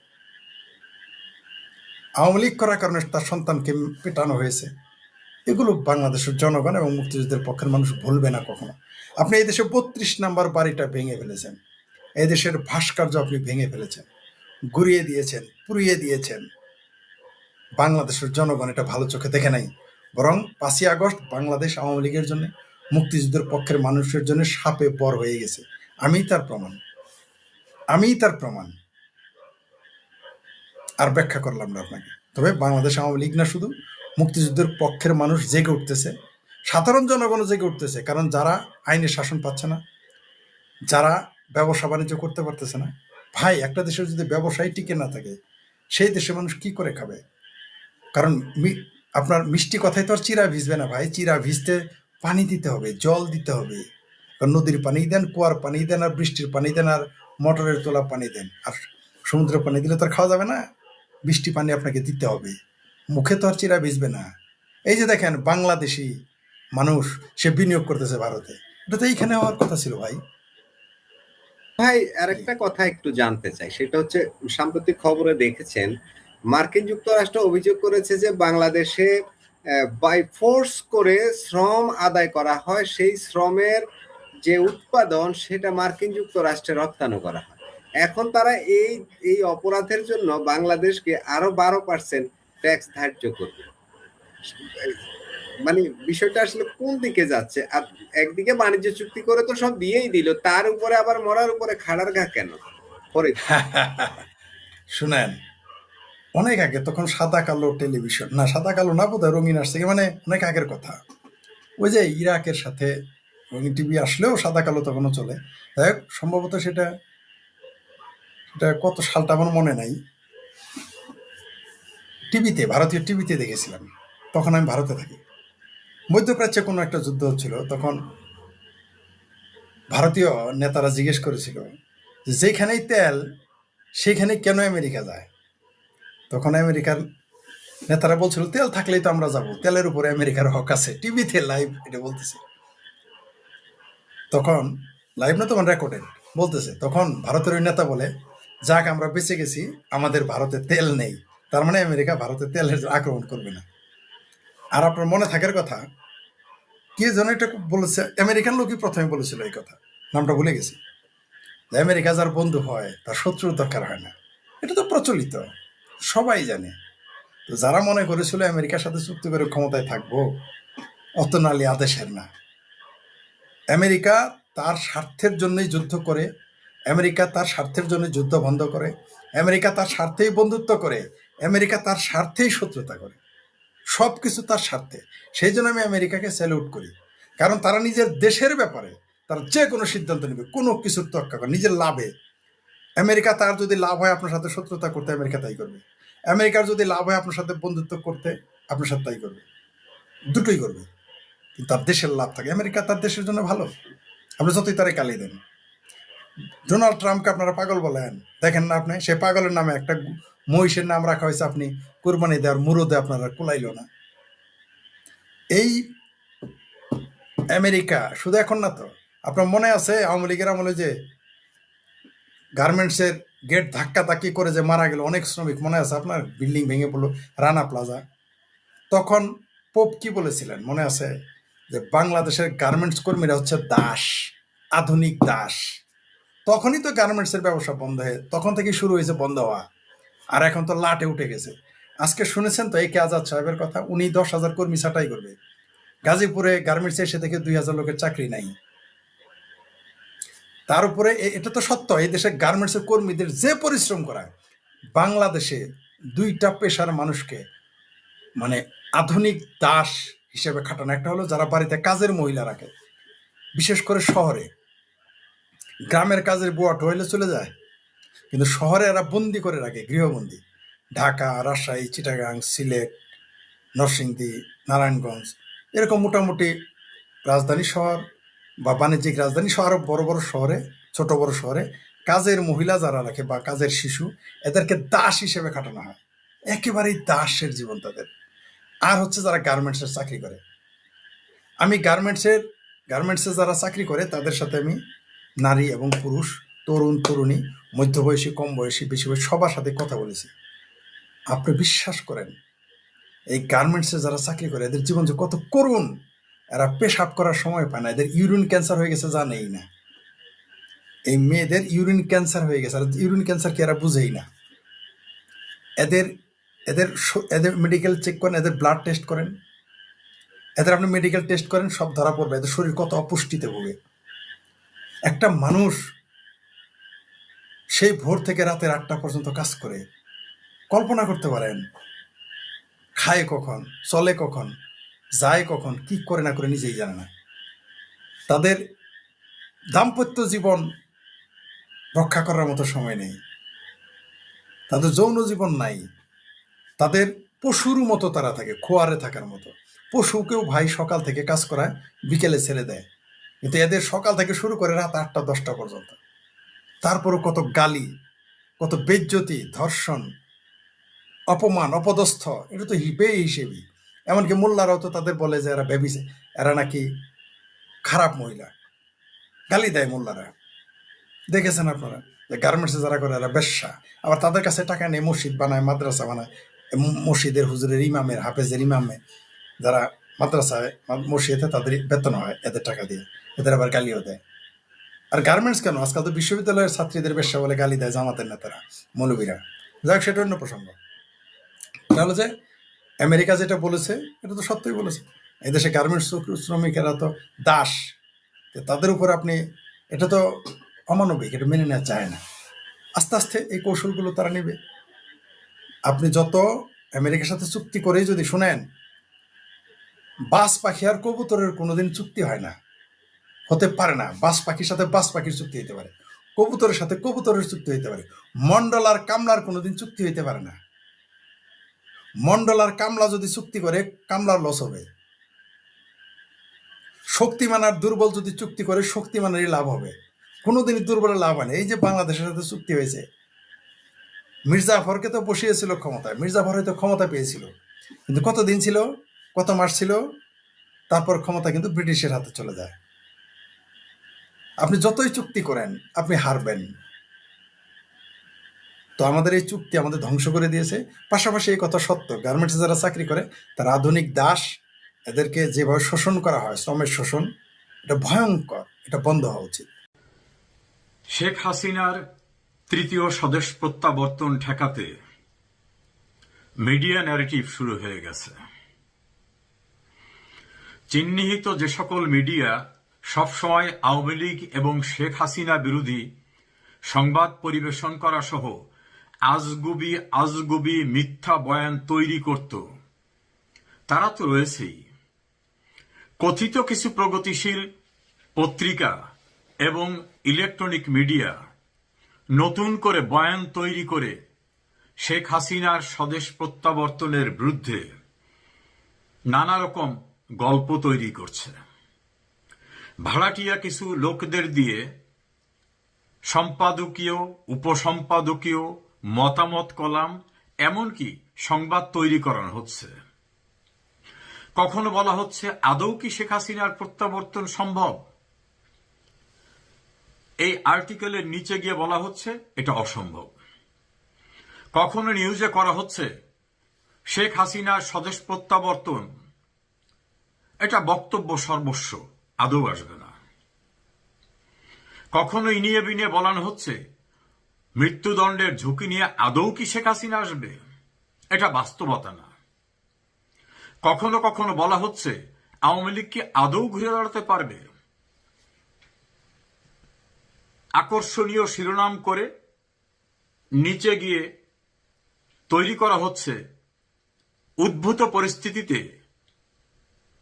আওয়ামী লীগ করার কারণে তার সন্তানকে পেটানো হয়েছে। এগুলো বাংলাদেশের জনগণ এবং মুক্তিযুদ্ধের পক্ষের মানুষ ভুলবে না কখনো। আপনি এই দেশে 32 নম্বর বাড়িটা ভেঙে ফেলেছেন, এই দেশের ভাস্কর্য আপনি ভেঙে ফেলেছেন, গুড়িয়ে দিয়েছেন, পুড়িয়ে দিয়েছেন। বাংলাদেশের জনগণ এটা ভালো চোখে দেখে নাই। বরং 5ই আগস্ট বাংলাদেশ আওয়ামী লীগের জন্য, মুক্তিযুদ্ধের পক্ষের মানুষের জন্য সাপে বর হয়ে গেছে। আমি তার প্রমাণ আর ব্যাখ্যা করলাম না আপনাকে। তবে বাংলাদেশ আওয়ামী লীগ না, শুধু মুক্তিযুদ্ধের পক্ষের মানুষ জেগে উঠতেছে, সাধারণ জনগণ জেগে উঠতেছে, কারণ যারা আইনের শাসন পাচ্ছে না, যারা ব্যবসা বাণিজ্য করতে পারতেছে না। ভাই, একটা দেশের যদি ব্যবসায় টিকে না থাকে, সেই দেশের মানুষ কি করে খাবে? কারণ আপনার মিষ্টি কথায় তো আর চিরা ভিজবে না ভাই। চিরা ভিজতে পানি দিতে হবে, জল দিতে হবে। কারণ নদীর পানি দেন, কুয়ার পানি দেন, আর বৃষ্টির পানি দেন, আর মোটরের তোলা পানি দেন, আর সমুদ্রের পানি দিলে তো আর খাওয়া যাবে না। বৃষ্টি পানি আপনাকে দিতে হবে, মুখে তো আর চিরা ভিজবে না। এই যে দেখেন, বাংলাদেশি মানুষ সে বিনিয়োগ করতেছে ভারতে, এটা তো এইখানে হওয়ার কথা ছিল ভাই।
ভাই আরেকটা কথা একটু জানতে চাই, সেটা হচ্ছে সাম্প্রতিক খবরে দেখেছেন মার্কিন যুক্তরাষ্ট্র অভিযোগ করেছে যে বাংলাদেশে বাই ফোর্স করে শ্রম আদায় করা হয়, সেই শ্রমের যে উৎপাদন সেটা মার্কিন যুক্তরাষ্ট্রে রপ্তানি করা হয়। এখন তারা এই এই অপরাধের জন্য বাংলাদেশকে আরো 12% ট্যাক্স ধার্য করবে। মানে বিষয়টা আসলে কোন দিকে যাচ্ছে? আর একদিকে বাণিজ্য চুক্তি করে তো সব দিয়েই দিল, তার উপরে আবার মরার উপরে খাড়ার ঘা কেন? পরে
শুনেন, অনেক আগে, তখন সাদা কালো টেলিভিশন, না সাদা কালো না, বোধহয় রঙিন আসছে, মানে অনেক আগের কথা। ওই যে ইরাকের সাথে রঙিন টিভি আসলেও সাদা কালো তখনও চলে। যাই হোক, সম্ভবত সেটা সেটা কত সালটা আমার মনে নাই। টিভিতে, ভারতীয় টিভিতে দেখেছিলাম। তখন আমি ভারতে থাকি। মধ্যপ্রাচ্যে কোনো একটা যুদ্ধ হচ্ছিল, তখন ভারতীয় নেতারা জিজ্ঞেস করেছিল যে যেখানেই তেল, সেখানে কেন আমেরিকা যায়? তখন আমেরিকার নেতারা বলছিল তেল থাকলেই তো আমরা যাব, তেলের উপরে আমেরিকার হক আছে। টিভিতে লাইভ এটা বলতেছে। তখন লাইভ না, তখন রেকর্ডেড বলতেছে। তখন ভারতের ওই নেতা বলে, যাক আমরা বেঁচে গেছি, আমাদের ভারতে তেল নেই, তার মানে আমেরিকা ভারতে তেলের আক্রমণ করবে না। আর আপনার মনে থাকার কথা, কে যেন এটা বলেছে, আমেরিকান লোকই প্রথমে বলেছিল এই কথা, নামটা ভুলে গেছি, যে আমেরিকা যার বন্ধু হয় তার শত্রুর দরকার হয় না। এটা তো প্রচলিত, সবাই জানে। তো যারা মনে করেছিল আমেরিকার সাথে চুক্তি করে ক্ষমতায় থাকবো, অত নালি আদেশের না। আমেরিকা তার স্বার্থের জন্যই যুদ্ধ করে, আমেরিকা তার স্বার্থের জন্য যুদ্ধ বন্ধ করে, আমেরিকা তার স্বার্থেই বন্ধুত্ব করে, আমেরিকা তার স্বার্থেই শত্রুতা করে, সব কিছু তার স্বার্থে। সেই জন্য আমি আমেরিকাকে স্যালুট করি, কারণ তারা নিজের দেশের ব্যাপারে তারা যে কোনো সিদ্ধান্ত নেবে, কোনো কিছুর তোয়াক্কা করে নিজের লাভে। আমেরিকা তার যদি লাভ হয় আপনার সাথে শত্রুতা করতে, আমেরিকা তাই করবে। আমেরিকার যদি লাভ হয় আপনার সাথে বন্ধুত্ব করতে, আপনার সাথে তাই করবে। দুটোই করবে, কিন্তু তার দেশের লাভ থাকে। আমেরিকা তার দেশের জন্য ভালো, আপনি যতই তারে গালি দেন। ডোনাল্ড ট্রাম্পকে আপনারা পাগল বলেন, দেখেন না আপনি, সে পাগলের নামে একটা মহিষের নাম রাখা হয়েছে, আপনি কোরবানি দেওয়ার মুরদে আপনারা কুলাইল না। এই আমেরিকা শুধু এখন না, তো আপনার মনে আছে আওয়ামী লীগের আমলে যে গার্মেন্টসের গেট ধাক্কা ধাক্কি করে যে মারা গেল অনেক শ্রমিক, মনে আছে আপনার? বিল্ডিং ভেঙে পড়লো রানা প্লাজা। তখন পোপ কি বলেছিলেন মনে আছে? যে বাংলাদেশের গার্মেন্টস কর্মীরা হচ্ছে দাস, আধুনিক দাস। তখনই তো গার্মেন্টসের ব্যবসা বন্ধ হয়ে, তখন থেকে শুরু হয়েছে বন্ধ হওয়া, আর এখন তো লাটে উঠে গেছে। আজকে শুনেছেন তো এই কে আজাদ সাহেবের কথা, উনি 10,000 কর্মী ছাঁটাই করবে। গাজীপুরে গার্মেন্টসে এসে থেকে 2,000 লোকের চাকরি নাই। তার উপরে এটা তো সত্য, এই দেশে গার্মেন্টসের কর্মীদের যে পরিশ্রম করায়, বাংলাদেশে 2টা পেশার মানুষকে মানে আধুনিক দাস হিসেবে খাটানো। একটা হলো যারা বাড়িতে কাজের মহিলা রাখে, বিশেষ করে শহরে। গ্রামের কাজের বুয়া হইলে চলে যায়, কিন্তু শহরে এরা বন্দি করে রাখে, গৃহবন্দী। ঢাকা, রাজশাহী, চিটাগাং, সিলেট, নরসিংদী, নারায়ণগঞ্জ, এরকম মোটামুটি রাজধানী শহর বা বাণিজ্যিক রাজধানী শহর, বড় বড় শহরে, ছোট বড় শহরে কাজের মহিলা যারা রাখে বা কাজের শিশু, এদেরকে দাস হিসেবে খাটানো হয়। একেবারেই দাসের জীবন তাদের। আর হচ্ছে যারা গার্মেন্টসের চাকরি করে, আমি গার্মেন্টসে যারা চাকরি করে তাদের সাথে আমি নারী এবং পুরুষ, তরুণ তরুণী, মধ্যবয়সী, কম বয়সী, বেশি বয়সী, সবার সাথে কথা বলেছি। আপনি বিশ্বাস করেন, এই গার্মেন্টসে যারা চাকরি করে এদের জীবন যে কত করুণ। এরা পেশাব করার সময় পায় না, এদের ইউরিন ক্যান্সার হয়ে গেছে জানেই না। এই মেয়েদের ইউরিন ক্যান্সার হয়ে গেছে, আর ইউরিন ক্যান্সার কি এরা বুঝেই না। এদের এদের এদের মেডিকেল চেক করেন, এদের ব্লাড টেস্ট করেন, এদের আপনি মেডিকেল টেস্ট করেন, সব ধরা পড়বে এদের শরীর কত অপুষ্টিতে ভোগে। একটা মানুষ সেই ভোর থেকে রাতের 8টা পর্যন্ত কাজ করে, কল্পনা করতে পারেন খায় কখন, চলে কখন, যায় কখন, কি করে না করে নিজেই জানে না। তাদের দাম্পত্য জীবন রক্ষা করার মতো সময় নেই, তাদের যৌন জীবন নাই, তাদের পশুর মতো তারা থাকে, খোয়ারে থাকার মতো। পশুকেও ভাই সকাল থেকে কাজ করায়, বিকেলে ছেড়ে দেয়, কিন্তু এদের সকাল থেকে শুরু করে রাত 8টা 10টা পর্যন্ত। তারপরও কত গালি, কত বেজ্জতি, ধর্ষণ, অপমান, অপদস্থ, এটা তো হিসেবেই। এমনকি মোল্লারাও তো তাদের বলে যে এরা ভেবিছে, এরা নাকি খারাপ মহিলা, গালি দেয় মোল্লারা। দেখেছেন আপনারা যে গার্মেন্টসে যারা করে এরা বেশ্যা, আবার তাদের কাছে টাকা নিয়ে মসজিদ বানায়, মাদ্রাসা বানায়। মসজিদের হুজুরের ইমামের, হাফেজের ইমামে যারা মাদ্রাসায় মসজিদে, তাদের বেতন হয় এদের টাকা দিয়ে, এদের আবার গালিও দেয়। আর গার্মেন্টস কেন, আজকাল তো বিশ্ববিদ্যালয়ের ছাত্রীদের বেশ্যা বলে গালি দেয় জামাতের নেতারা, মৌলবীরা। যাক, সেটা অন্য প্রসঙ্গ। তাহলে যে আমেরিকা যেটা বলেছে এটা তো সত্যই বলেছে, এদেশে গার্মেন্টস শ্রমিকেরা তো দাস, তাদের উপর আপনি, এটা তো অমানবিক, এটা মেনে নেওয়া যায় না। আস্তে আস্তে এই কৌশলগুলো তারা নেবে। আপনি যত আমেরিকার সাথে চুক্তি করেই যদি শুনেন, বাস পাখি আর কবুতরের কোনোদিন চুক্তি হয় না, হতে পারে না। বাস পাখির সাথে বাস পাখির চুক্তি হতে পারে, কবুতরের সাথে কবুতরের চুক্তি হতে পারে, মন্ডল আর কামলার কোনোদিন চুক্তি হইতে পারে না। মন্ডল আর কামলা যদি চুক্তি করে, কামলার লস হবে। শক্তিমান আর দুর্বল যদি চুক্তি করে, শক্তিমানেরই লাভ হবে, কোনোদিনই দুর্বলের লাভ হয় না। এই যে বাংলাদেশের সাথে চুক্তি হয়েছে, মির্জাফরকে তো বসিয়েছিল ক্ষমতায়, মির্জাফর হয়তো ক্ষমতা পেয়েছিল, কিন্তু কতদিন ছিল, কত মাস ছিল, তারপর ক্ষমতা কিন্তু ব্রিটিশের হাতে চলে যায়। আপনি যতই চুক্তি করেন আপনি হারবেন। তো আমাদের এই চুক্তি আমাদের ধ্বংস করে দিয়েছে। পাশাপাশি এই কথা সত্য, গার্মেন্টসে যারা চাকরি করে তারা আধুনিক দাস, এদেরকে যেভাবে শোষণ করা হয়, শ্রমের শোষণ, এটা ভয়ঙ্কর, এটা বন্ধ হওয়া উচিত।
শেখ হাসিনার তৃতীয় স্বদেশ প্রত্যাবর্তন ঠেকাতে মিডিয়া ন্যারেটিভ শুরু হয়ে গেছে। চিহ্নিত যে সকল মিডিয়া সবসময় আওয়ামী লীগ এবং শেখ হাসিনা বিরোধী সংবাদ পরিবেশন করা সহ আজগুবি মিথ্যা বয়ান তৈরি করত, তারা তো রয়েছেই। কথিত কিছু প্রগতিশীল পত্রিকা এবং ইলেকট্রনিক মিডিয়া নতুন করে বয়ান তৈরি করে শেখ হাসিনার স্বদেশ প্রত্যাবর্তনের বিরুদ্ধে নানা রকম গল্প তৈরি করছে। ভাড়াটিয়া কিছু লোকদের দিয়ে সম্পাদকীয়, উপসম্পাদকীয়, মতামত কলাম, এমনকি সংবাদ তৈরি করানো হচ্ছে। কখনো বলা হচ্ছে আদৌ কি শেখ হাসিনার প্রত্যাবর্তন সম্ভব, এই আর্টিকেলের নিচে গিয়ে বলা হচ্ছে এটা অসম্ভব। কখনো নিউজে করা হচ্ছে শেখ হাসিনার স্বদেশ প্রত্যাবর্তন এটা বক্তব্য সর্বস্ব, আদৌ আসবে না। কখনো ইনিয়ে বিনিয়ে বলানো হচ্ছে মৃত্যুদণ্ডের ঝুঁকি নিয়ে আদৌ কি শেখ হাসিনা আসবে, এটা বাস্তবতা না। কখনো কখনো বলা হচ্ছে আওয়ামী লীগ কি আদৌ ঘুরে দাঁড়াতে পারবে, আকর্ষণীয় শিরোনাম করে নিচে গিয়ে তৈরি করা হচ্ছে উদ্ভূত পরিস্থিতিতে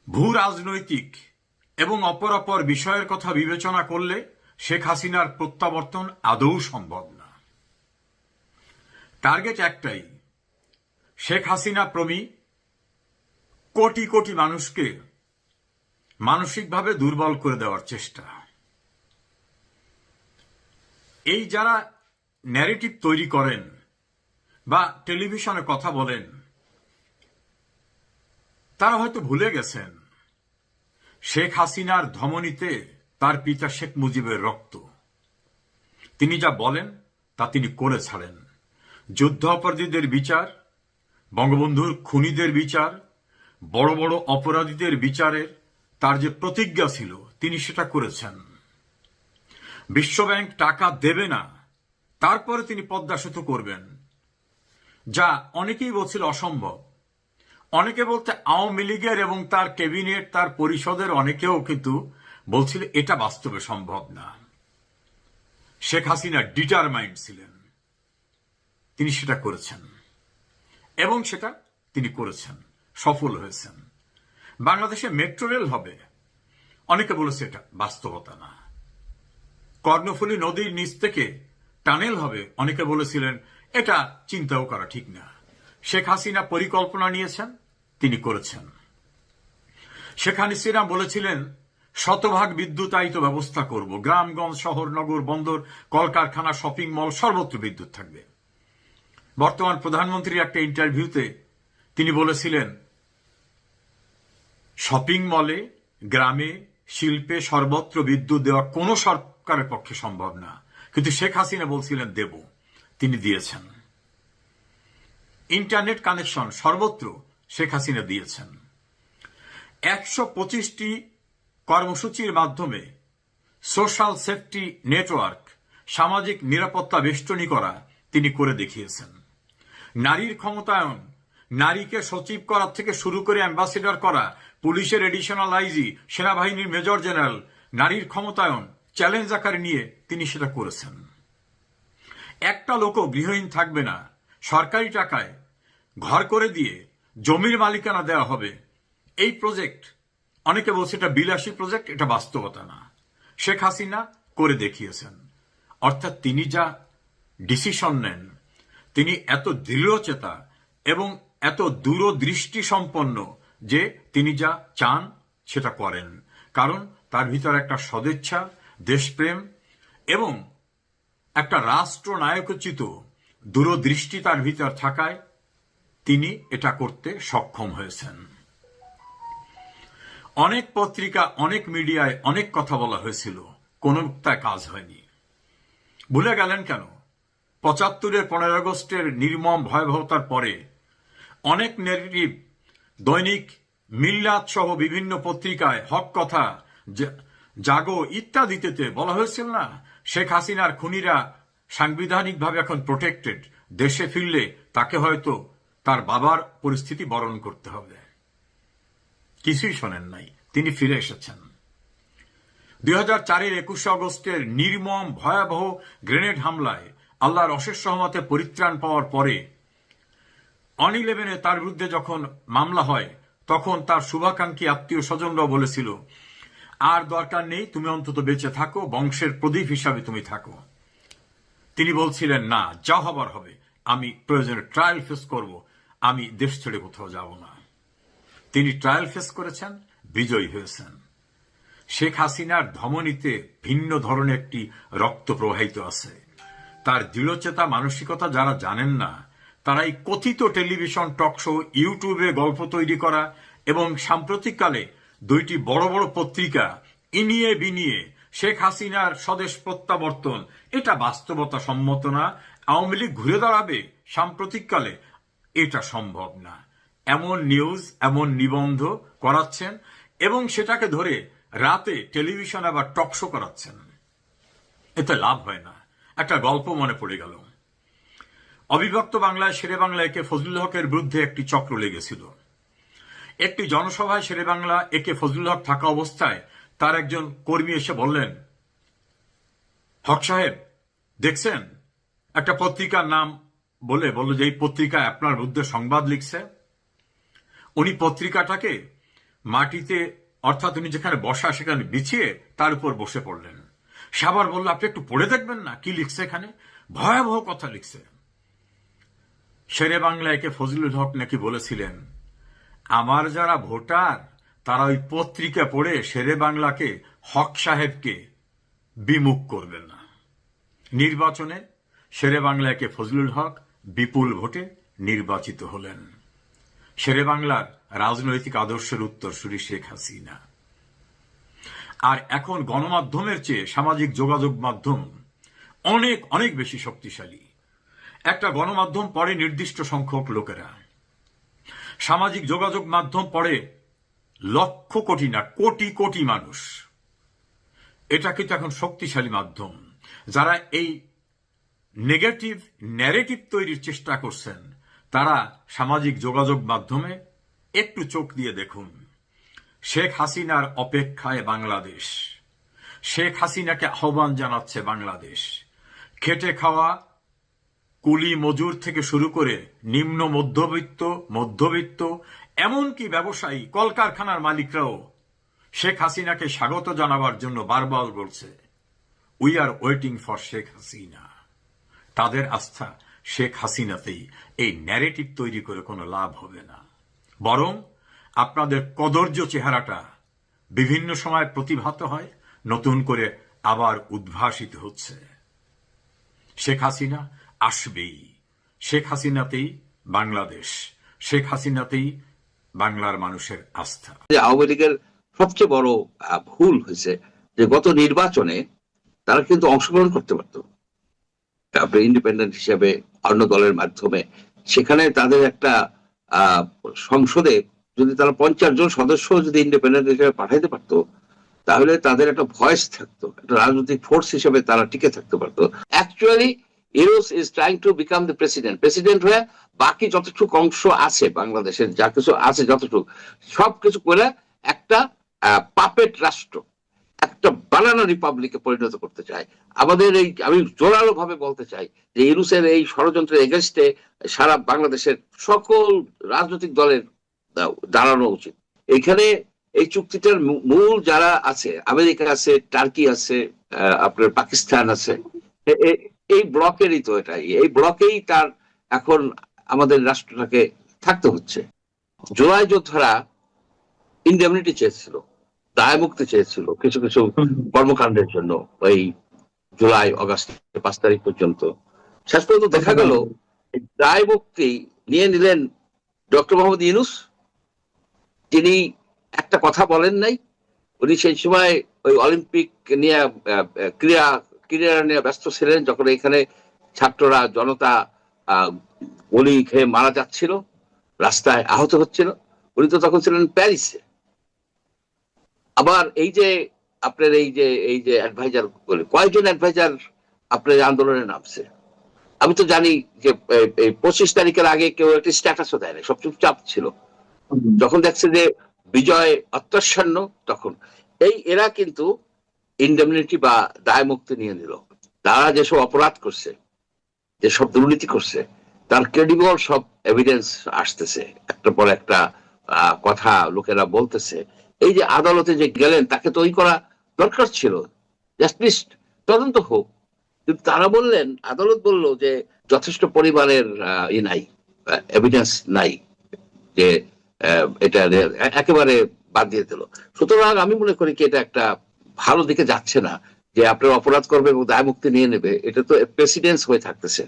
ভূ রাজনৈতিক এবং অপর বিষয়ের কথা বিবেচনা করলে শেখ হাসিনার প্রত্যাবর্তন আদৌ সম্ভব না। টার্গেট একটাই, শেখ হাসিনা প্রমী কোটি কোটি মানুষকে মানসিকভাবে দুর্বল করে দেওয়ার চেষ্টা। এই যারা ন্যারেটিভ তৈরি করেন বা টেলিভিশনে কথা বলেন, তারা হয়তো ভুলে গেছেন শেখ হাসিনার ধমনীতে তার পিতা শেখ মুজিবের রক্ত। তিনি যা বলেন তা তিনি করে ছাড়েন। যুদ্ধ অপরাধীদের বিচার, বঙ্গবন্ধুর খুনিদের বিচার, বড় বড় অপরাধীদের বিচারের তার যে প্রতিজ্ঞা ছিল তিনি সেটা করেছেন। বিশ্বব্যাংক টাকা দেবে না, তারপরে তিনি পদ্মা সেতু করবেন, যা অনেকেই বলছিল অসম্ভব। অনেকে বলতে আওয়ামী লীগের এবং তার ক্যাবিনেট, তার পরিষদের অনেকেও কিন্তু বলছিল এটা বাস্তবে সম্ভব না। শেখ হাসিনা ডিটারমাইন্ড ছিলেন, তিনি সেটা করেছেন এবং সেটা তিনি করেছেন, সফল হয়েছেন। বাংলাদেশে মেট্রো রেল হবে, অনেকে বলেছে এটা বাস্তবতা না। কর্ণফুলী নদীর নিচ থেকে টানেল হবে, অনেকে বলেছিলেন এটা চিন্তাও করা ঠিক না। শেখ হাসিনা পরিকল্পনা নিয়েছেন, তিনি করেছেন। শেখ হাসিনা বলেছিলেন শতভাগ বিদ্যুতায়িত ব্যবস্থা করব, গ্রামগঞ্জ, শহর, নগর, বন্দর, কলকারখানা, শপিং মল সর্বত্র বিদ্যুৎ থাকবে। বর্তমান প্রধানমন্ত্রীর একটা ইন্টারভিউতে তিনি বলেছিলেন শপিং মলে, গ্রামে, শিল্পে সর্বত্র বিদ্যুৎ দেওয়া কোনো সরকারের পক্ষে সম্ভব না, কিন্তু শেখ হাসিনা বলছিলেন দেব, তিনি দিয়েছেন। ইন্টারনেট কানেকশন সর্বত্র শেখ হাসিনা দিয়েছেন। 125টি কর্মসূচির মাধ্যমে সোশ্যাল সেফটি নেটওয়ার্ক, সামাজিক নিরাপত্তা বেষ্টনী করা তিনি করে দেখিয়েছেন। নারীর ক্ষমতায়ন, নারীকে সচিব করার থেকে শুরু করে অ্যাম্বাসেডর করা, পুলিশের এডিশনাল আইজি, সেনাবাহিনীর মেজর জেনারেল, নারীর ক্ষমতায়ন চ্যালেঞ্জ আকারে নিয়ে তিনি সেটা করেছেন। একটা লোকও গৃহহীন থাকবে না, সরকারি টাকায় ঘর করে দিয়ে জমির মালিকানা দেওয়া হবে। এই প্রজেক্ট, অনেকে বলছে এটা বিলাসী প্রজেক্ট, এটা বাস্তবতা না। শেখ হাসিনা করে দেখিয়েছেন। অর্থাৎ তিনি যা ডিসিশন নেন, তিনি এত দৃঢ়চেতা এবং এত দূরদৃষ্টি সম্পন্ন যে তিনি যা চান সেটা করেন, কারণ তার ভিতরে একটা সদিচ্ছা, দেশপ্রেম এবং একটা রাষ্ট্রনায়কোচিত দূরদৃষ্টি তার ভিতর থাকায় তিনি এটা করতে সক্ষম হয়েছেন। অনেক পত্রিকা, অনেক মিডিয়ায় অনেক কথা বলা হয়েছিল, কোনো তাই কাজ হয়নি। ভুলে গেলেন কেন? ৭৫-এর 15 আগস্টের নির্মম ভয়াবহতার পরে অনেক নেগেটিভ দৈনিক, মিল্লাত সহ বিভিন্ন পত্রিকায় হক কথা, জাগো ইত্যাদিতে বলা হয়েছিল না শেখ হাসিনার খুনিরা সাংবিধানিকভাবে এখন প্রোটেক্টেড, দেশে ফিরলে তাকে হয়তো তার বাবার পরিস্থিতি বরণ করতে হবে। কিছুই শোনেন নাই, তিনি ফিরে এসেছেন। 2004-এর 21 আগস্টের নির্মম ভয়াবহ গ্রেনেড হামলায় আল্লাহর অশেষ রহমতে পরিত্রাণ পাওয়ার পরে অন-11-এ তার বিরুদ্ধে যখন মামলা হয়, তখন তার শুভাকাঙ্ক্ষী আত্মীয় স্বজনরাও বলেছিল আর দরকার নেই, তুমি অন্তত বেঁচে থাকো, বংশের প্রদীপ হিসাবে তুমি থাকো। তিনি বলছিলেন না, যা হবার হবে, আমি প্রয়োজনে ট্রায়াল ফেস করব, আমি দেশ ছেড়ে কোথাও যাব না। তিনি ট্রায়াল ফেস করেছেন, বিজয়ী হয়েছেন। শেখ হাসিনার ধমনীতে ভিন্ন ধরনের একটি রক্ত প্রবাহিত আছে। তার দৃঢ়চেতা মানসিকতা যারা জানেন না, তারা এই কথিত টেলিভিশন টক শো, ইউটিউবে গল্প তৈরি করা এবং সাম্প্রতিককালে 2টি বড় বড় পত্রিকা ইনিয়ে বিনিয়ে শেখ হাসিনার স্বদেশ প্রত্যাবর্তন, এটা বাস্তবতা সম্মত না। আওয়ামী লীগ ঘুরে দাঁড়াবে সাম্প্রতিককালে, এটা সম্ভব না। এমন নিউজ, এমন নিবন্ধ করাচ্ছেন এবং সেটাকে ধরে রাতে টেলিভিশন আবার টক শো করাচ্ছেন, এতে লাভ হয় না। একটা গল্প মনে পড়ে গেল। অবিভক্ত বাংলায় শেরে বাংলা একে ফজলুল হকের বিরুদ্ধে একটি চক্র লেগেছিল। একটি জনসভায় শেরে বাংলা একে ফজলুল হক থাকা অবস্থায় তার একজন কর্মী এসে বললেন, হক সাহেব দেখছেন, একটা পত্রিকার নাম বলল যে এই পত্রিকায় আপনার বিরুদ্ধে সংবাদ লিখছে। উনি পত্রিকাটাকে মাটিতে, অর্থাৎ উনি যেখানে বসা সেখানে বিছিয়ে তার উপর বসে পড়লেন। সে আবার বলল, আপনি একটু পড়ে দেখবেন না কি লিখছে এখানে, ভয়াবহ কথা লিখছে। শেরে বাংলা একে ফজলুল হক নাকি বলেছিলেন, আমার যারা ভোটার তারা ওই পত্রিকা পড়ে শেরে বাংলাকে, হক সাহেবকে বিমুখ করবেন না। নির্বাচনে শেরে বাংলা একে ফজলুল হক বিপুল ভোটে নির্বাচিত হলেন। শেরে বাংলার রাজনৈতিক আদর্শের উত্তরসূরি শেখ হাসিনা। আর এখন গণমাধ্যমের চেয়ে সামাজিক যোগাযোগ মাধ্যম অনেক অনেক বেশি শক্তিশালী। একটা গণমাধ্যম পড়ে নির্দিষ্ট সংখ্যক লোকেরা, সামাজিক যোগাযোগ মাধ্যম পড়ে লক্ষ কোটি না কোটি কোটি মানুষ। এটা কিন্তু এখন শক্তিশালী মাধ্যম। যারা এই নেগেটিভ ন্যারেটিভ তৈরির চেষ্টা করছেন, তারা সামাজিক যোগাযোগ মাধ্যমে একটু চোখ দিয়ে দেখুন। শেখ হাসিনার অপেক্ষায় বাংলাদেশ, শেখ হাসিনাকে আহ্বান জানাচ্ছে বাংলাদেশ। খেটে খাওয়া কুলি মজুর থেকে শুরু করে নিম্ন মধ্যবিত্ত এমনকি ব্যবসায়ী কলকারখানার মালিকরাও শেখ হাসিনাকে স্বাগত জানাবার জন্য বারবার বলছে, we are waiting for Sheikh Hasina. তাদের আস্থা শেখ হাসিনাতেই। এই ন্যারেটিভ তৈরি করে কোনো লাভ হবে না, বরং আপনাদের কদর্য চেহারাটা বিভিন্ন সময় প্রতিভাত হয়, নতুন করে আবার উদ্ভাসিত হচ্ছে। শেখ হাসিনা আসবেই, শেখ হাসিনাতেই বাংলাদেশ, শেখ হাসিনাতেই বাংলার মানুষের আস্থা।
আওয়ামী লীগের সবচেয়ে বড় ভুল হয়েছে যে গত নির্বাচনে তারা কিন্তু অংশগ্রহণ করতে পারতো তারপরে ইন্ডিপেন্ডেন্ট হিসেবে অন্য দলের মাধ্যমে। সেখানে তাদের একটা সংসদে যদি তারা 50 জন সদস্য যদি ইন্ডিপেন্ডেন্ট হিসেবে পাঠাইতে পারতো, তাহলে তাদের একটা ভয়েস থাকতো, একটা রাজনৈতিক ফোর্স হিসেবে তারা টিকে থাকতে পারতো। Actually Yunus is trying to become the president হয়ে বাকি যতটুকু অংশ আছে বাংলাদেশের, যা কিছু আছে যতটুকু সবকিছু করে একটা পাপেট রাষ্ট্র, একটা বানানা রিপাবলিকে পরিণত করতে চায়। আমাদের এই, আমি জোরালো ভাবে বলতে চাই যে ইউনুসের এই ষড়যন্ত্রের এগেইনস্টে সারা বাংলাদেশের সকল রাজনৈতিক দলের দাঁড়ানো উচিত। এখানে এই চুক্তিটার মূল যারা আছে, আমেরিকা আছে, টার্কি আছে, আপনার পাকিস্তান আছে, এই ব্লকেরই তো এটাই, এই ব্লকেই তার এখন আমাদের রাষ্ট্রটাকে থাকতে হচ্ছে। জুলাই যোদ্ধারা ইন্ডেমনিটি চেয়েছিল, দায় মুক্তি চেয়েছিল কিছু কিছু কর্মকাণ্ডের জন্য, ওই জুলাই অগাস্ট 5 তারিখ পর্যন্ত। শেষ পর্যন্ত দেখা গেল দায় মুক্তি নিয়ে নিলেন ডক্টর মোহাম্মদ ইউনূস। তিনি একটা কথা বলেন নাই, উনি সেই সময় ওই অলিম্পিক নিয়ে ক্রীড়া নিয়ে ব্যস্ত ছিলেন, যখন এখানে ছাত্ররা জনতা গুলি খেয়ে মারা যাচ্ছিল, রাস্তায় আহত হচ্ছিল, উনি তো তখন ছিলেন প্যারিসে। আবার এই যে আপনার এই যে অ্যাডভাইজার বলে কয়েকজন অ্যাডভাইজার আপনার আন্দোলনে নামছে, আমি তো জানি যে 25 তারিখের আগে কেউ একটা স্ট্যাটাসও দেয় না, সব চুপচাপ ছিল। যখন দেখছে যে বিজয় অত্যাসন্ন, তখন এরা কিন্তু ইন্ডেমনিটি বা দায় মুক্তি নিয়ে নিল। তারা যেসব অপরাধ করছে, যেসব দুর্নীতি করছে, তার ক্রেডিবল সব এভিডেন্স আসতেছে, একটা পর একটা কথা লোকেরা বলতেছে। এই যে আদালতে যে গেলেন, তাকে তো ওই করা দরকার ছিল, জাস্টিস তদন্ত হোক। কিন্তু তারা বললেন, আদালত বলল যে যথেষ্ট পরিমাণের নাই, এভিডেন্স নাই, যে এটা একেবারে বাদ দিয়ে দিল। সুতরাং আমি মনে করি কি এটা একটা ভালো দিকে যাচ্ছে না, যে আপনার অপরাধ করবে এবং দায় মুক্তি নিয়ে নেবে। এটা তো প্রেসিডেন্স হয়ে থাকতেছে।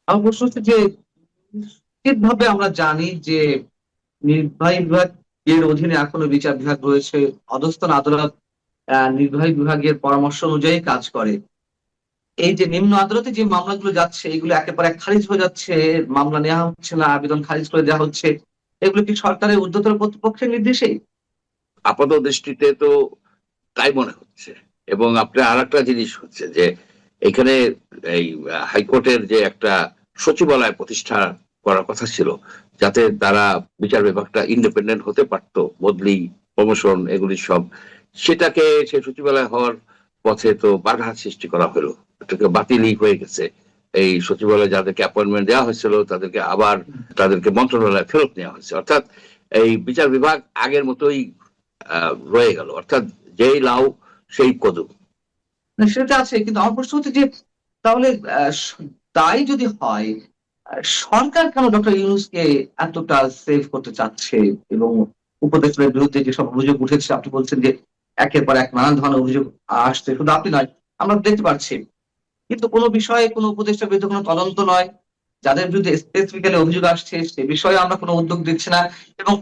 আমার প্রশ্ন হচ্ছে যে নিশ্চিতভাবে আমরা জানি যে নির্বাহী বিভাগের অধীনে এখনো বিচার বিভাগ রয়েছে, অধস্তন আদালত নির্বাহী বিভাগের পরামর্শ অনুযায়ী কাজ করে। এই যে নিম্ন আদালতে যে মামলাগুলো যাচ্ছে, এগুলো একেবারে খারিজ হয়ে যাচ্ছে, মামলা নেওয়া হচ্ছে না, আবেদন খারিজ করে দেওয়া হচ্ছে, এগুলো কি সরকারের ঊর্ধ্বতন কর্তৃপক্ষের নির্দেশেই?
আপাত দৃষ্টিতে তো তাই মনে হচ্ছে। এবং আপনার আর একটা জিনিস হচ্ছে যে এখানে এই হাইকোর্টের যে একটা সচিবালয় প্রতিষ্ঠা করার কথা ছিল, যাতে তারা বিচার বিভাগটা ইন্ডিপেন্ডেন্ট হতে পারতো, বদলি, প্রমোশন, এগুলি সব, সেটাকে সে সচিবালয় হওয়ার পথে তো বাধার সৃষ্টি করা হলো, এটাকে বাতিলই হয়ে গেছে। এই সচিবালয়ে যাদেরকে অ্যাপয়েন্টমেন্ট দেওয়া হয়েছিল তাদেরকে আবার তাদেরকে মন্ত্রণালয়ে ফেরত নেওয়া হয়েছে। অর্থাৎ এই বিচার বিভাগ আগের মতোই রয়ে গেল, অর্থাৎ যেই লাউ সেই কদু।
সেটা আছে, কিন্তু আমার প্রশ্ন হচ্ছে যে তাহলে তাই যদি হয়, সরকার কেন ডক্টর ইউনূসকে এতটা সেভ করতে চাচ্ছে? এবং উপদেষ্টার বিরুদ্ধে যেসব অভিযোগ উঠেছে, আপনি বলছেন যে একের পর এক নানান ধরনের অভিযোগ আসছে, শুধু আপনি নয়, আমরা দেখতে পাচ্ছি, কিন্তু কোনো বিষয়ে কোনো উপদেষ্টার বিরুদ্ধে কোনো তদন্ত নয়, যাদের বিরুদ্ধে স্পেসিফিক্যালি অভিযোগ আসছে সে বিষয়ে আমরা কোনো উদ্যোগ দিচ্ছি না, এবং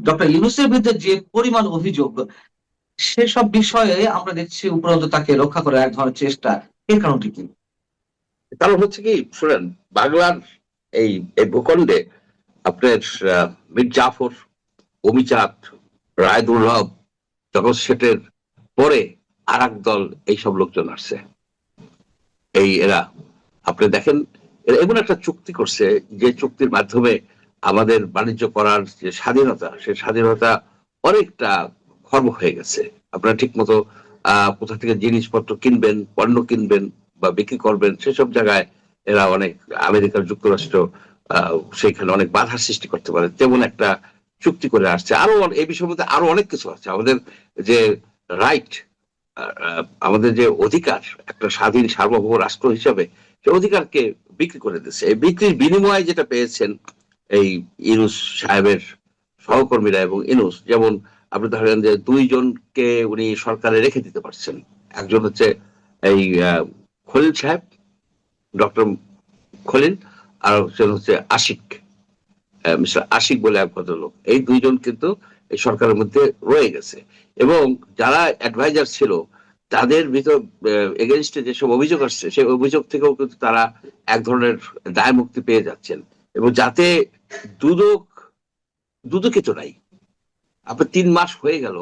ডক্টর ইউনূসের বিরুদ্ধে যে পরিমাণ অভিযোগ, সেসব বিষয়ে আমরা দেখছি উপরন্ত তাকে রক্ষা করার এক ধরনের চেষ্টা। এর কারণটি কি?
কারণ হচ্ছে কি, শুনেন, বাংলার এই ভূখণ্ডে আপনার মীর জাফর, অমিচাঁদ, রায়দুর্লভ, জগৎ শেঠের পরে আর এক দল এইসব লোকজন আসছে। এরা আপনি দেখেন, এরা এমন একটা চুক্তি করছে, যে চুক্তির মাধ্যমে আমাদের বাণিজ্য করার যে স্বাধীনতা, সেই স্বাধীনতা অনেকটা খর্ব হয়ে গেছে। আপনারা ঠিক মতো কোথা থেকে জিনিসপত্র কিনবেন, পণ্য কিনবেন বা বিক্রি করবেন, সেসব জায়গায় এরা অনেক, আমেরিকার যুক্তরাষ্ট্র সেখানে অনেক বাধার সৃষ্টি করতে পারে, তেমন একটা চুক্তি করে আসছে। আরো এই বিষয়ের মধ্যে আরো অনেক কিছু আছে। আমাদের যে রাইট, আমাদের যে অধিকার, একটা স্বাধীন সার্বভৌম রাষ্ট্র হিসাবে সে অধিকারকে বিক্রি করে দিচ্ছে। এই বিক্রির বিনিময়ে যেটা পেয়েছেন এই ইউনূস সাহেবের সহকর্মীরা এবং ইউনূস, যেমন আপনি ধরেন যে দুইজনকে উনি সরকারে রেখে দিতে পারছেন। একজন হচ্ছে এই খলিল সাহেব, ডক্টর খলিল, আর একজন হচ্ছে আশিক, মিস্টার আশিক বলে এক ভদ্রলোক। এই দুইজন কিন্তু এই সরকারের মধ্যে রয়ে গেছে, এবং যারা অ্যাডভাইজার ছিল তাদের ভিতর এগেনস্টে যেসব অভিযোগ আসছে সেই অভিযোগ থেকেও কিন্তু তারা এক ধরনের দায় মুক্তি পেয়ে যাচ্ছেন, এবং যাতে দুদকিত নাই। আপনার 3 মাস হয়ে গেল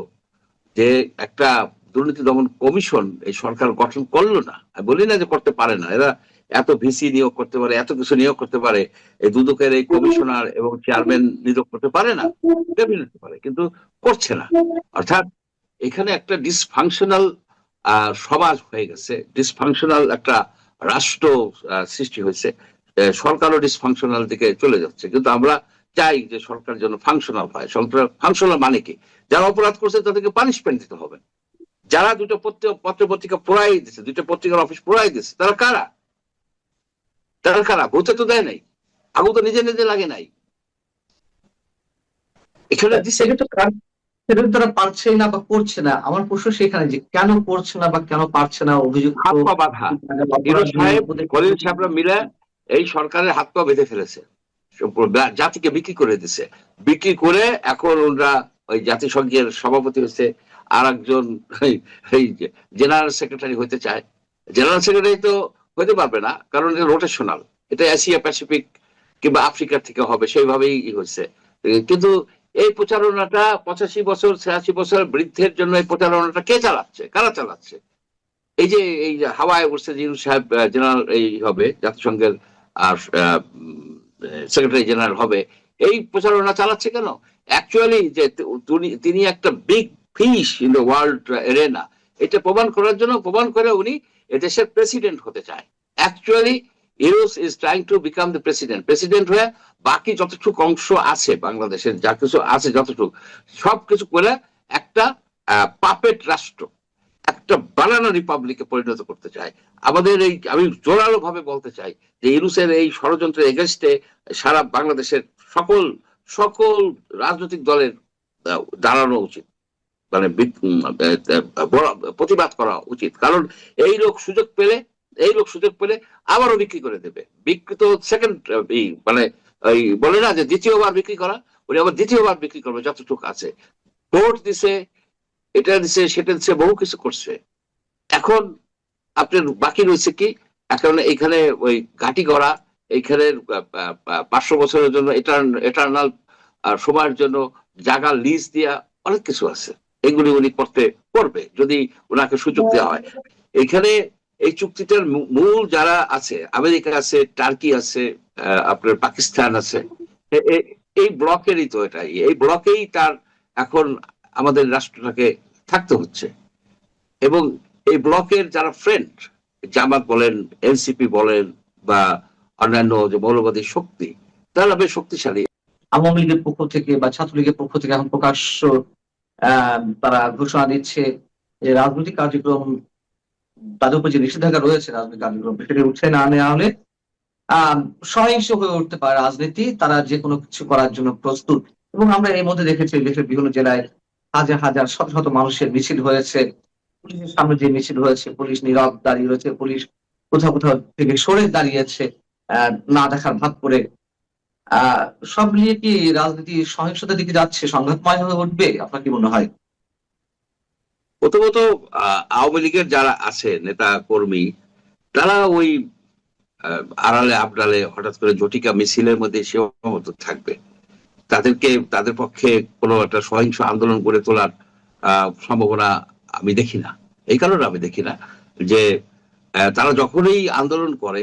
যে একটা দুর্নীতি দমন কমিশন এই সরকার গঠন করলো না। আমি বলি না যে করতে পারে না, এরা এত ভিসি নিয়োগ করতে পারে, এত কিছু নিয়োগ করতে পারে, এই দুদকের এই কমিশনার এবং চেয়ারম্যান নিয়োগ করতে পারে না, পারে, কিন্তু করছে না। অর্থাৎ এখানে একটা ডিসফাংশনাল সমাজ হয়ে গেছে, ডিসফাংশনাল একটা রাষ্ট্র সৃষ্টি হয়েছে, সরকারও ডিসফাংশনাল দিকে চলে যাচ্ছে। কিন্তু আমরা চাই যে সরকার যেন ফাংশনাল হয়। সরকার ফাংশনাল মানে কি? যারা অপরাধ করছে তাদেরকে পানিশমেন্ট দিতে হবে। যারা দুটো পত্র পত্রিকা পোড়াই দিচ্ছে, 2টা পত্রিকার অফিস পোড়াই দিচ্ছে, তারা কারা? ভোটে তো দেয় নাই, আগুন তো নিজে নিজে লাগে নাই। এখানে
সেটা তারা পারছে না বা করছে না। আমার প্রশ্ন সেখানে যে কেন করছে না বা কেন পারছে না। অভিযোগ
হাত পা বাঁধা। খলিল সাহেবরা মিলে এই সরকারের হাত পা বেঁধে ফেলেছে, জাতিকে বিক্রি করে দিছে। বিক্রি করে এখন ওরা ওই জাতিসংঘের সভাপতি হয়েছে, আর একজন জেনারেল সেক্রেটারি হতে চায়। জেনারেল সেক্রেটারি তো হতে পারবে না, কারণ এটা রোটেশনাল, এটা এশিয়া প্যাসিফিক কিংবা আফ্রিকার থেকে হবে, সেইভাবেই হয়েছে। কিন্তু এই প্রচারণাটা 85 বছর 86 বছর বৃদ্ধের জন্য এই প্রচারণাটা কে চালাচ্ছে? কারা চালাচ্ছে? এই যে হাওয়ায় উঠছে যে ইউনূস সাহেব জেনারেল এই হবে, জাতিসংঘের সেক্রেটারি জেনারেল হবে, এই প্রচারণা চালাচ্ছে কেন? অ্যাকচুয়ালি যে তিনি একটা big fish in the world arena, এটা প্রমাণ করার জন্য, প্রমাণ করে উনি এদেশের প্রেসিডেন্ট হতে চায়। Actually Yunus is trying to become the president হয়ে বাকি যতটুকু অংশ আছে বাংলাদেশের, যা কিছু আছে যতটুকু, সবকিছু করে একটা পাপেট রাষ্ট্র, একটা বানানা রিপাবলিকে পরিণত করতে চায়। আমাদের এই, আমি জোরালো ভাবে বলতে চাই যে ইউনূসের এই ষড়যন্ত্রের এগেইনস্টে সারা বাংলাদেশের সকল রাজনৈতিক দলের দাঁড়ানো উচিত, মানে প্রতিবাদ করা উচিত। কারণ এই লোক সুযোগ পেলে আবারও বিক্রি করে দেবে। বিক্রি সেকেন্ড, মানে বলে না যে দ্বিতীয়বার বিক্রি করা, উনি আবার দ্বিতীয়বার বিক্রি করবে যতটুকু আছে। ভোট দিছে, এটা দিছে, সেটা দিছে, বহু কিছু করছে। এখন আপনার বাকি রয়েছে কি? এখন এইখানে ওই ঘাঁটি করা, এইখানে 500 বছরের জন্য এটার্নাল সময়ের জন্য জায়গা লিজ দেওয়া, অনেক কিছু আছে। এগুলি উনি করবে যদি ওনাকে সুযোগ দেওয়া হয়। এখানে এই চুক্তিটার মূল যারা আছে, আমেরিকা আছে, টার্কি আছে, আপনার পাকিস্তান আছে, এই ব্লকেরই তো এটা, এই ব্লকেই তার এখন আমাদের রাষ্ট্রটাকে থাকতে হচ্ছে। এবং এই ব্লকের যারা ফ্রেন্ড, জামাত বলেন, এনসিপি বলেন, বা অন্যান্য যে মৌলবাদী শক্তি, তারা বেশ শক্তিশালী।
আওয়ামী লীগের পক্ষ থেকে বা ছাত্রলীগের পক্ষ থেকে এখন প্রকাশ্য তারা ঘোষণা দিচ্ছে যে রাজনৈতিক কার্যক্রম, তাদের উপর যে নিষেধাজ্ঞা রয়েছে রাজনৈতিক কার্যক্রম, সেটা উঠে না নেওয়া হলে সহিংস হয়ে উঠতে পারে রাজনীতি। তারা যে কোনো কিছু করার জন্য প্রস্তুত। এবং আমরা এর মধ্যে দেখেছি দেশের বিভিন্ন জেলায় হাজার হাজার শত শত মানুষের মিছিল হয়েছে, পুলিশের সামনে যে মিছিল হয়েছে, পুলিশ নীরব দাঁড়িয়ে রয়েছে, পুলিশ কোথাও কোথাও থেকে সরে দাঁড়িয়েছে না দেখার ভাব করে। সব মিলিয়ে কি রাজনীতি সহিংসতার দিকে যাচ্ছে, সংঘাতময় হয়ে উঠবে? আপনার কি মনে হয়?
প্রথমত আওয়ামী লীগের যারা আছে নেতা কর্মী, তারা ওই আড়ালে আবডালে হঠাৎ করে জটিকা মিছিলের মধ্যে সীমাবদ্ধ থাকবে। তাদের পক্ষে কোনো একটা সহিংস আন্দোলন গড়ে তোলার সম্ভাবনা আমি দেখি না। এই কারণে আমি দেখি না যে তারা যখনই আন্দোলন করে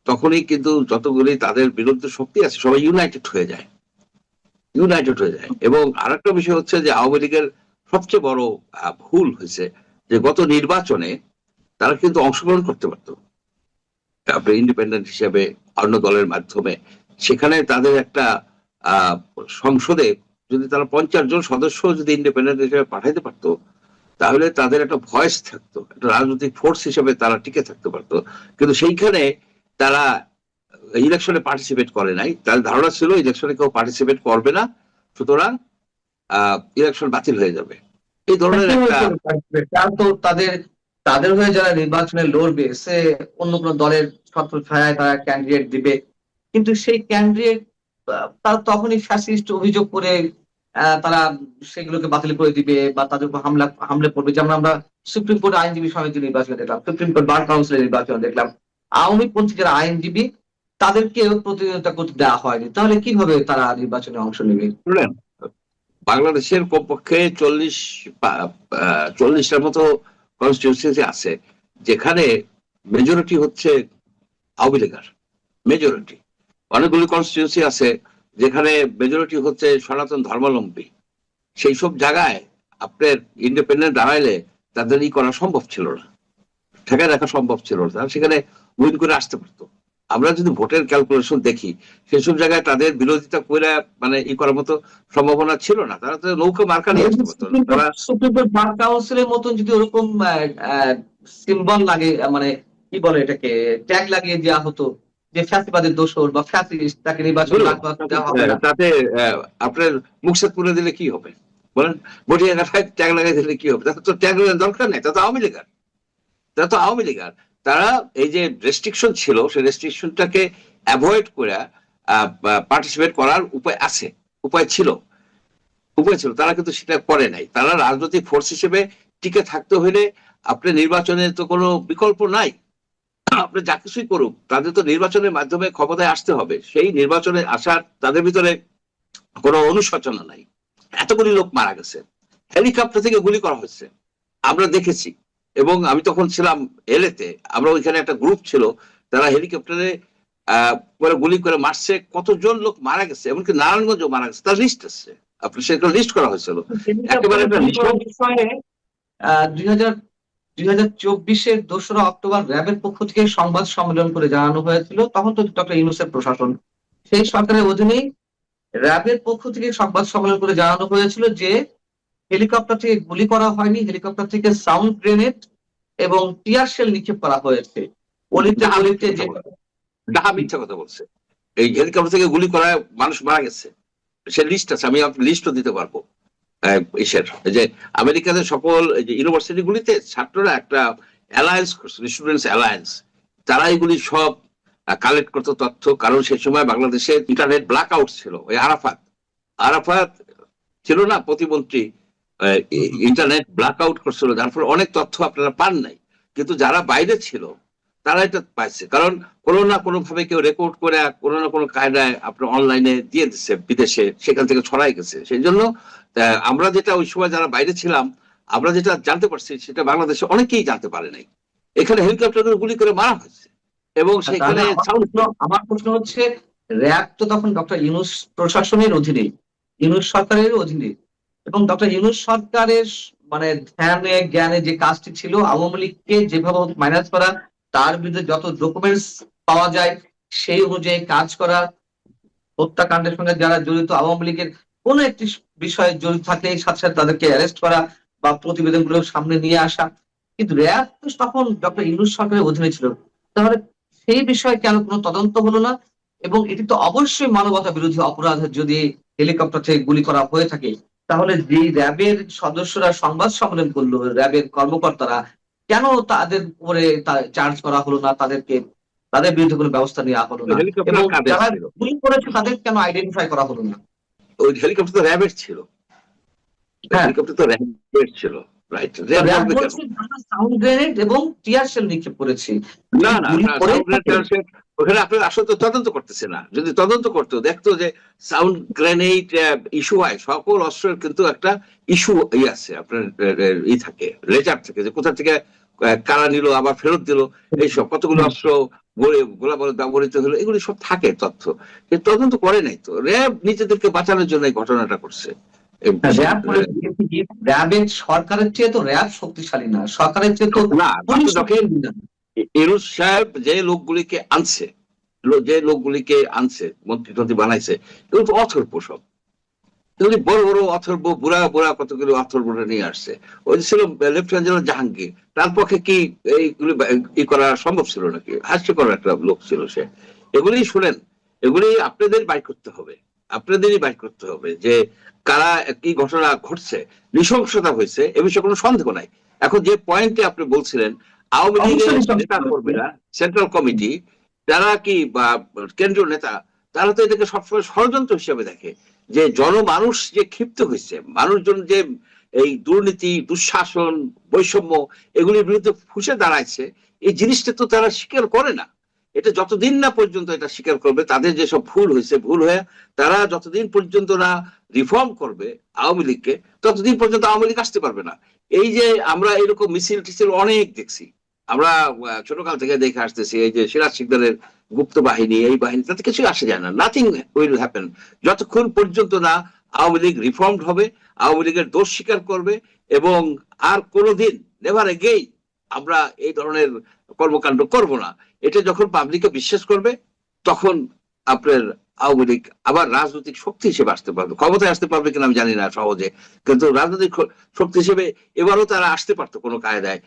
তখনই কিন্তু যতগুলি তাদের বিরুদ্ধে শক্তি আছে সবাই ইউনাইটেড হয়ে যায়। এবং আরেকটা বিষয় হচ্ছে যে আওয়ামী লীগের সবচেয়ে বড় ভুল হয়েছে যে গত নির্বাচনে তারা কিন্তু অংশগ্রহণ করতে পারত, ইন্ডিপেন্ডেন্ট হিসেবে অন্য দলের মাধ্যমে সেখানে তাদের একটা সংসদে যদি তারা 50 জন সদস্য যদি ইন্ডিপেন্ডেন্ট হিসেবে পাঠাইতে পারতো, তাহলে তাদের একটা ভয়েস থাকতো, একটা রাজনৈতিক ফোর্স হিসেবে তারা টিকে থাকতে পারতো। কিন্তু সেইখানে তারা ইলেকশনে পার্টিসিপেট করে নাই। তাদের ধারণা ছিল ইলেকশনে কেউ পার্টিসিপেট করবে না, সুতরাং ইলেকশন বাতিল হয়ে যাবে। এই ধরনের একটা
তারা তো তাদের হয়ে যারা নির্বাচনে লড়বে, সে অন্য কোনো দলের ছত্র ছায়ায় তারা ক্যান্ডিডেট দিবে, কিন্তু সেই ক্যান্ডিডেট তারা তখনই ফ্যাসিস্ট অভিযোগ করে তারা সেগুলোকে বাতিল করে দিবে বা তাদের উপর হামলা করবে। যেমন আমরা সুপ্রিম কোর্ট আইনজীবী সমিতি নির্বাচনে দেখলাম, সুপ্রিম কোর্ট বার কাউন্সিলের নির্বাচনে দেখলাম, আওয়ামী পন্থী যারা আইনজীবী তাদেরকে প্রতিনিধিত্ব করতে দেওয়া হয়নি। তাহলে কিভাবে তারা নির্বাচনে অংশ নেবে?
বাংলাদেশের কমপক্ষে 40টার মতো কনস্টিটিউয়েন্সি আছে যেখানে মেজরিটি হচ্ছে আওয়ামী লীগের মেজরিটি। অনেকগুলি কনস্টিটিউয়েন্সি আছে যেখানে মেজরিটি হচ্ছে সনাতন ধর্মাবলম্বী। সেই সব জায়গায় আপনার ইন্ডিপেন্ডেন্ট দাঁড়াইলে তাদের করা সম্ভব ছিল না, ঠেকায় রাখা সম্ভব ছিল না, সেখানে উইন করে আসতে পারতো। আমরা যদি ভোটের ক্যালকুলেশন দেখি, সেসব জায়গায় তাদের বিরোধিতা করে মানে করার মতো সম্ভাবনা ছিল না। তারা তো নৌকা মার্কা নিয়ে আসতে পারতো না। তারা
সুপ্রিম কোর্ট বার কাউন্সিলের মতন যদি ওরকম সিম্বল লাগে, মানে কি বলে এটাকে, ট্যাগ লাগিয়ে দেওয়া হতো যে ফ্যাসিবাদের দোসর বা ফ্যাসিস্ট, তাকে নির্বাচন দেওয়া হবে না,
তাতে আপনার মুখসাদ করে দিলে কি হবে বলেন? ভোটের এলাকায় ট্যাগ লাগাই দিলে কি হবে? তাতে তো ট্যাগ দরকার নেই, তা তো আওয়ামী লীগের। তারা এই যে রেস্ট্রিকশন ছিল, সেই রেস্ট্রিকশনটাকে অ্যাভয়েড করে পার্টিসিপেট করার উপায় ছিল। তারা কিন্তু সেটা করে নাই। তারা রাজনৈতিক ফোর্স হিসেবে টিকে থাকতে হলে আপনার নির্বাচনের তো কোনো বিকল্প নাই। আপনি যা কিছুই করুক, তাদের তো নির্বাচনের মাধ্যমে ক্ষমতায় আসতে হবে। সেই নির্বাচনে আসার তাদের ভিতরে কোনো অনুশোচনা নাই। এতগুলি লোক মারা গেছে, হেলিকপ্টার থেকে গুলি করা হয়েছে, আমরা দেখেছি। এবং আমি তখন ছিলাম এলেতে, আমরা ওইখানে একটা গ্রুপ ছিল, তারা হেলিকপ্টারে গুলি করে মারছে, কতজন লোক মারা গেছে, এমনকি নারায়ণগঞ্জও মারা গেছে, তার লিস্ট আছে। আপনি সেটা লিস্ট করা হয়েছিল একেবারে একটা
বিষয়ে 2024-এর 2রা অক্টোবর র্যাবের পক্ষ থেকে সংবাদ সম্মেলন করে জানানো হয়েছিল। তখন তো ডক্টর ইউনূসের প্রশাসন, সেই সরকারের অধীনেই র্যাবের পক্ষ থেকে সংবাদ সম্মেলন করে জানানো হয়েছিল যে হেলিকপ্টার থেকে গুলি করা হয়নি, হেলিকপ্টার থেকে সাউন্ড গ্রেনেড এবং টিয়ার শেল নিক্ষেপ করা হয়েছে। অলিতে যে
ডাহা মিথ্যা কথা বলছে। এই হেলিকপ্টার থেকে গুলি করায় মানুষ মারা গেছে, সে লিস্ট আছে, আমি লিস্টও দিতে পারবো। যে আমেরিকাতে সকল ইউনিভার্সিটি গুলিতে ছাত্ররা একটা অ্যালায়েন্স করছে, স্টুডেন্টস অ্যালায়েন্স, তারা এগুলি সব কালেক্ট করতো তথ্য। কারণ সেই সময় বাংলাদেশে ইন্টারনেট ব্ল্যাক আউট ছিল। ওই আরাফাত ছিল না প্রতিমন্ত্রী, ইন্টারনেট ব্ল্যাক আউট করছিল, যার ফলে অনেক তথ্য আপনারা পান নাই। কিন্তু যারা বাইরে ছিল তারা এটা পাইছে, কারণ কোনো না কোনো ভাবে কেউ রেকর্ড করে কোনো না কোনো কায়দায় আপনার অনলাইনে দিয়ে দিচ্ছে বিদেশে, সেখান থেকে ছড়াই গেছে। সেই জন্য আমরা যেটা ওই সময় যারা বাইরে ছিলাম, আমরা যেটা জানতে পারছি সেটা বাংলাদেশে অনেকেই জানতে পারে নাই। এখানে হেলিকপ্টার গুলি করে মারা হয়েছে এবং সেখানে
আমার প্রশ্ন হচ্ছে, র্যাব তো তখন ডক্টর ইউনূস প্রশাসনের অধীনে, ইউনূস সরকারের অধীনে, এবং ডক্টর ইউনূস সরকারের মানে ধ্যানে জ্ঞানে যে কাজটি ছিল আওয়ামী লীগকে যেভাবে মাইনাস করা, তার বিরুদ্ধে যত ডকুমেন্টস পাওয়া যায় সেই অনুযায়ী কাজ করা, হত্যাকাণ্ডের সঙ্গে যারা জড়িত আওয়ামী লীগের কোন একটি বিষয়ে জড়িত থাকলে সাথে সাথে তাদেরকে অ্যারেস্ট করা বা প্রতিবেদনগুলো সামনে নিয়ে আসা। কিন্তু র্যাব তো তখন ডক্টর ইউনূস সরকারের অধীনে ছিল, তাহলে সেই বিষয়ে কেন কোনো তদন্ত হলো না? এবং এটি তো অবশ্যই মানবতা বিরোধী অপরাধ যদি হেলিকপ্টার থেকে গুলি করা হয়ে থাকে। তাহলে যে র্যাবের সদস্যরা সংবাদ সম্মেলন করলো, র্যাবের কর্মকর্তারা, কেন তাদের উপরে চার্জ করা হলো না, তাদের বিরুদ্ধে কোনো ব্যবস্থা নেওয়া হলো না? এবং যারা গুলি করেছে তাদের কেন আইডেন্টিফাই করা হলো না?
ওই হেলিকপ্টার তো র্যাবের ছিল, হেলিকপ্টার তো র্যাবের ছিল, রাইট?
সাউন্ড গ্রেনেড এবং টিয়ার শেল নিক্ষেপ করেছি।
না, ওখানে আপনার আসলে তো তদন্ত করতেছে না। যদি তদন্ত করতো, দেখতো যে সাউন্ড গ্রেনেড ইস্যু হয়, সকল অস্ত্রের কিন্তু একটা ইস্যু আছে, আপনার থাকে, লেজার থাকে, যে কোথা থেকে কারা নিল আবার ফেরত দিল, এইসব কতগুলো অস্ত্র গোলা বলে ব্যবহৃত হলো, এগুলি সব থাকে তথ্য। তদন্ত করে নাই তো। র্যাব নিজেদেরকে বাঁচানোর জন্য এই ঘটনাটা করছে।
র্যাবের সরকারের চেয়ে তো র্যাব শক্তিশালী না, সরকারের চেয়ে তো
না। ইউনূস সাহেব যে লোকগুলিকে আনছে, যে লোকগুলিকে আনছে, মন্ত্রী টন্ত্রী বানাইছে, এগুলো তো অথর্ব সব। এগুলি বড় বড় অথর্ব, বুড়া বুড়া কতগুলো অথর্বটা নিয়ে আসছে। ওই যে ছিল লেফটেন্যান্ট জেনারেল জাহাঙ্গীর, তার পক্ষে কি এইগুলি ই করা সম্ভব ছিল নাকি? হাস্যকর একটা লোক ছিল সে। এগুলি শুনেন, এগুলি আপনাদের বাইর করতে হবে, আপনাদেরই বাইর করতে হবে যে কারা কি ঘটনা ঘটছে, নৃশংসতা হয়েছে এ বিষয়ে কোনো সন্দেহ নাই। এখন যে পয়েন্টে আপনি বলছিলেন আওয়ামী লীগের নেতা কর্মীরা, সেন্ট্রাল কমিটি, যারা কি বা কেন্দ্রীয় নেতা, তারা তো এটাকে সবসময় ষড়যন্ত্র হিসেবে দেখে যে জনমানুষ যে ক্ষিপ্ত হয়েছে, মানুষজন যে এই দুর্নীতি, দুঃশাসন, বৈষম্য এগুলির বিরুদ্ধে ফুসে দাঁড়াইছে, এই জিনিসটা তো তারা স্বীকার করে না। এটা যতদিন না পর্যন্ত এটা স্বীকার করবে, তাদের যেসব ভুল হয়েছে, ভুল হয়ে তারা যতদিন পর্যন্ত না রিফর্ম করবে আওয়ামী লীগকে, ততদিন পর্যন্ত আওয়ামী লীগ আসতে পারবে না। এই যে আমরা এরকম মিছিল টিছিল অনেক দেখছি, আমরা ছোটকাল থেকে দেখে আসতেছি, এই যে সিরাজ শিকদারের গুপ্ত বাহিনী, এই বাহিনী, তাতে কিছু আসে যায় না, নাথিং উইল হ্যাপেন যতক্ষণ পর্যন্ত না আওয়ামী লীগ রিফর্মড হবে, আওয়ামী লীগের দোষ স্বীকার করবে, এবং আর কোনোদিন নেভার এগেইন আমরা এই ধরনের কর্মকাণ্ড করব না। এটা যখন পাবলিকে বিশ্বাস করবে, তখন আপনার আওয়ামী লীগ আবার রাজনৈতিক শক্তি হিসেবে আসতে পারবে। ক্ষমতায় আসতে পারবে কিনা আমি জানি না সহজে, কিন্তু রাজনৈতিক শক্তি হিসেবে এবারও তারা আসতে পারতো কোনো কায়দায়।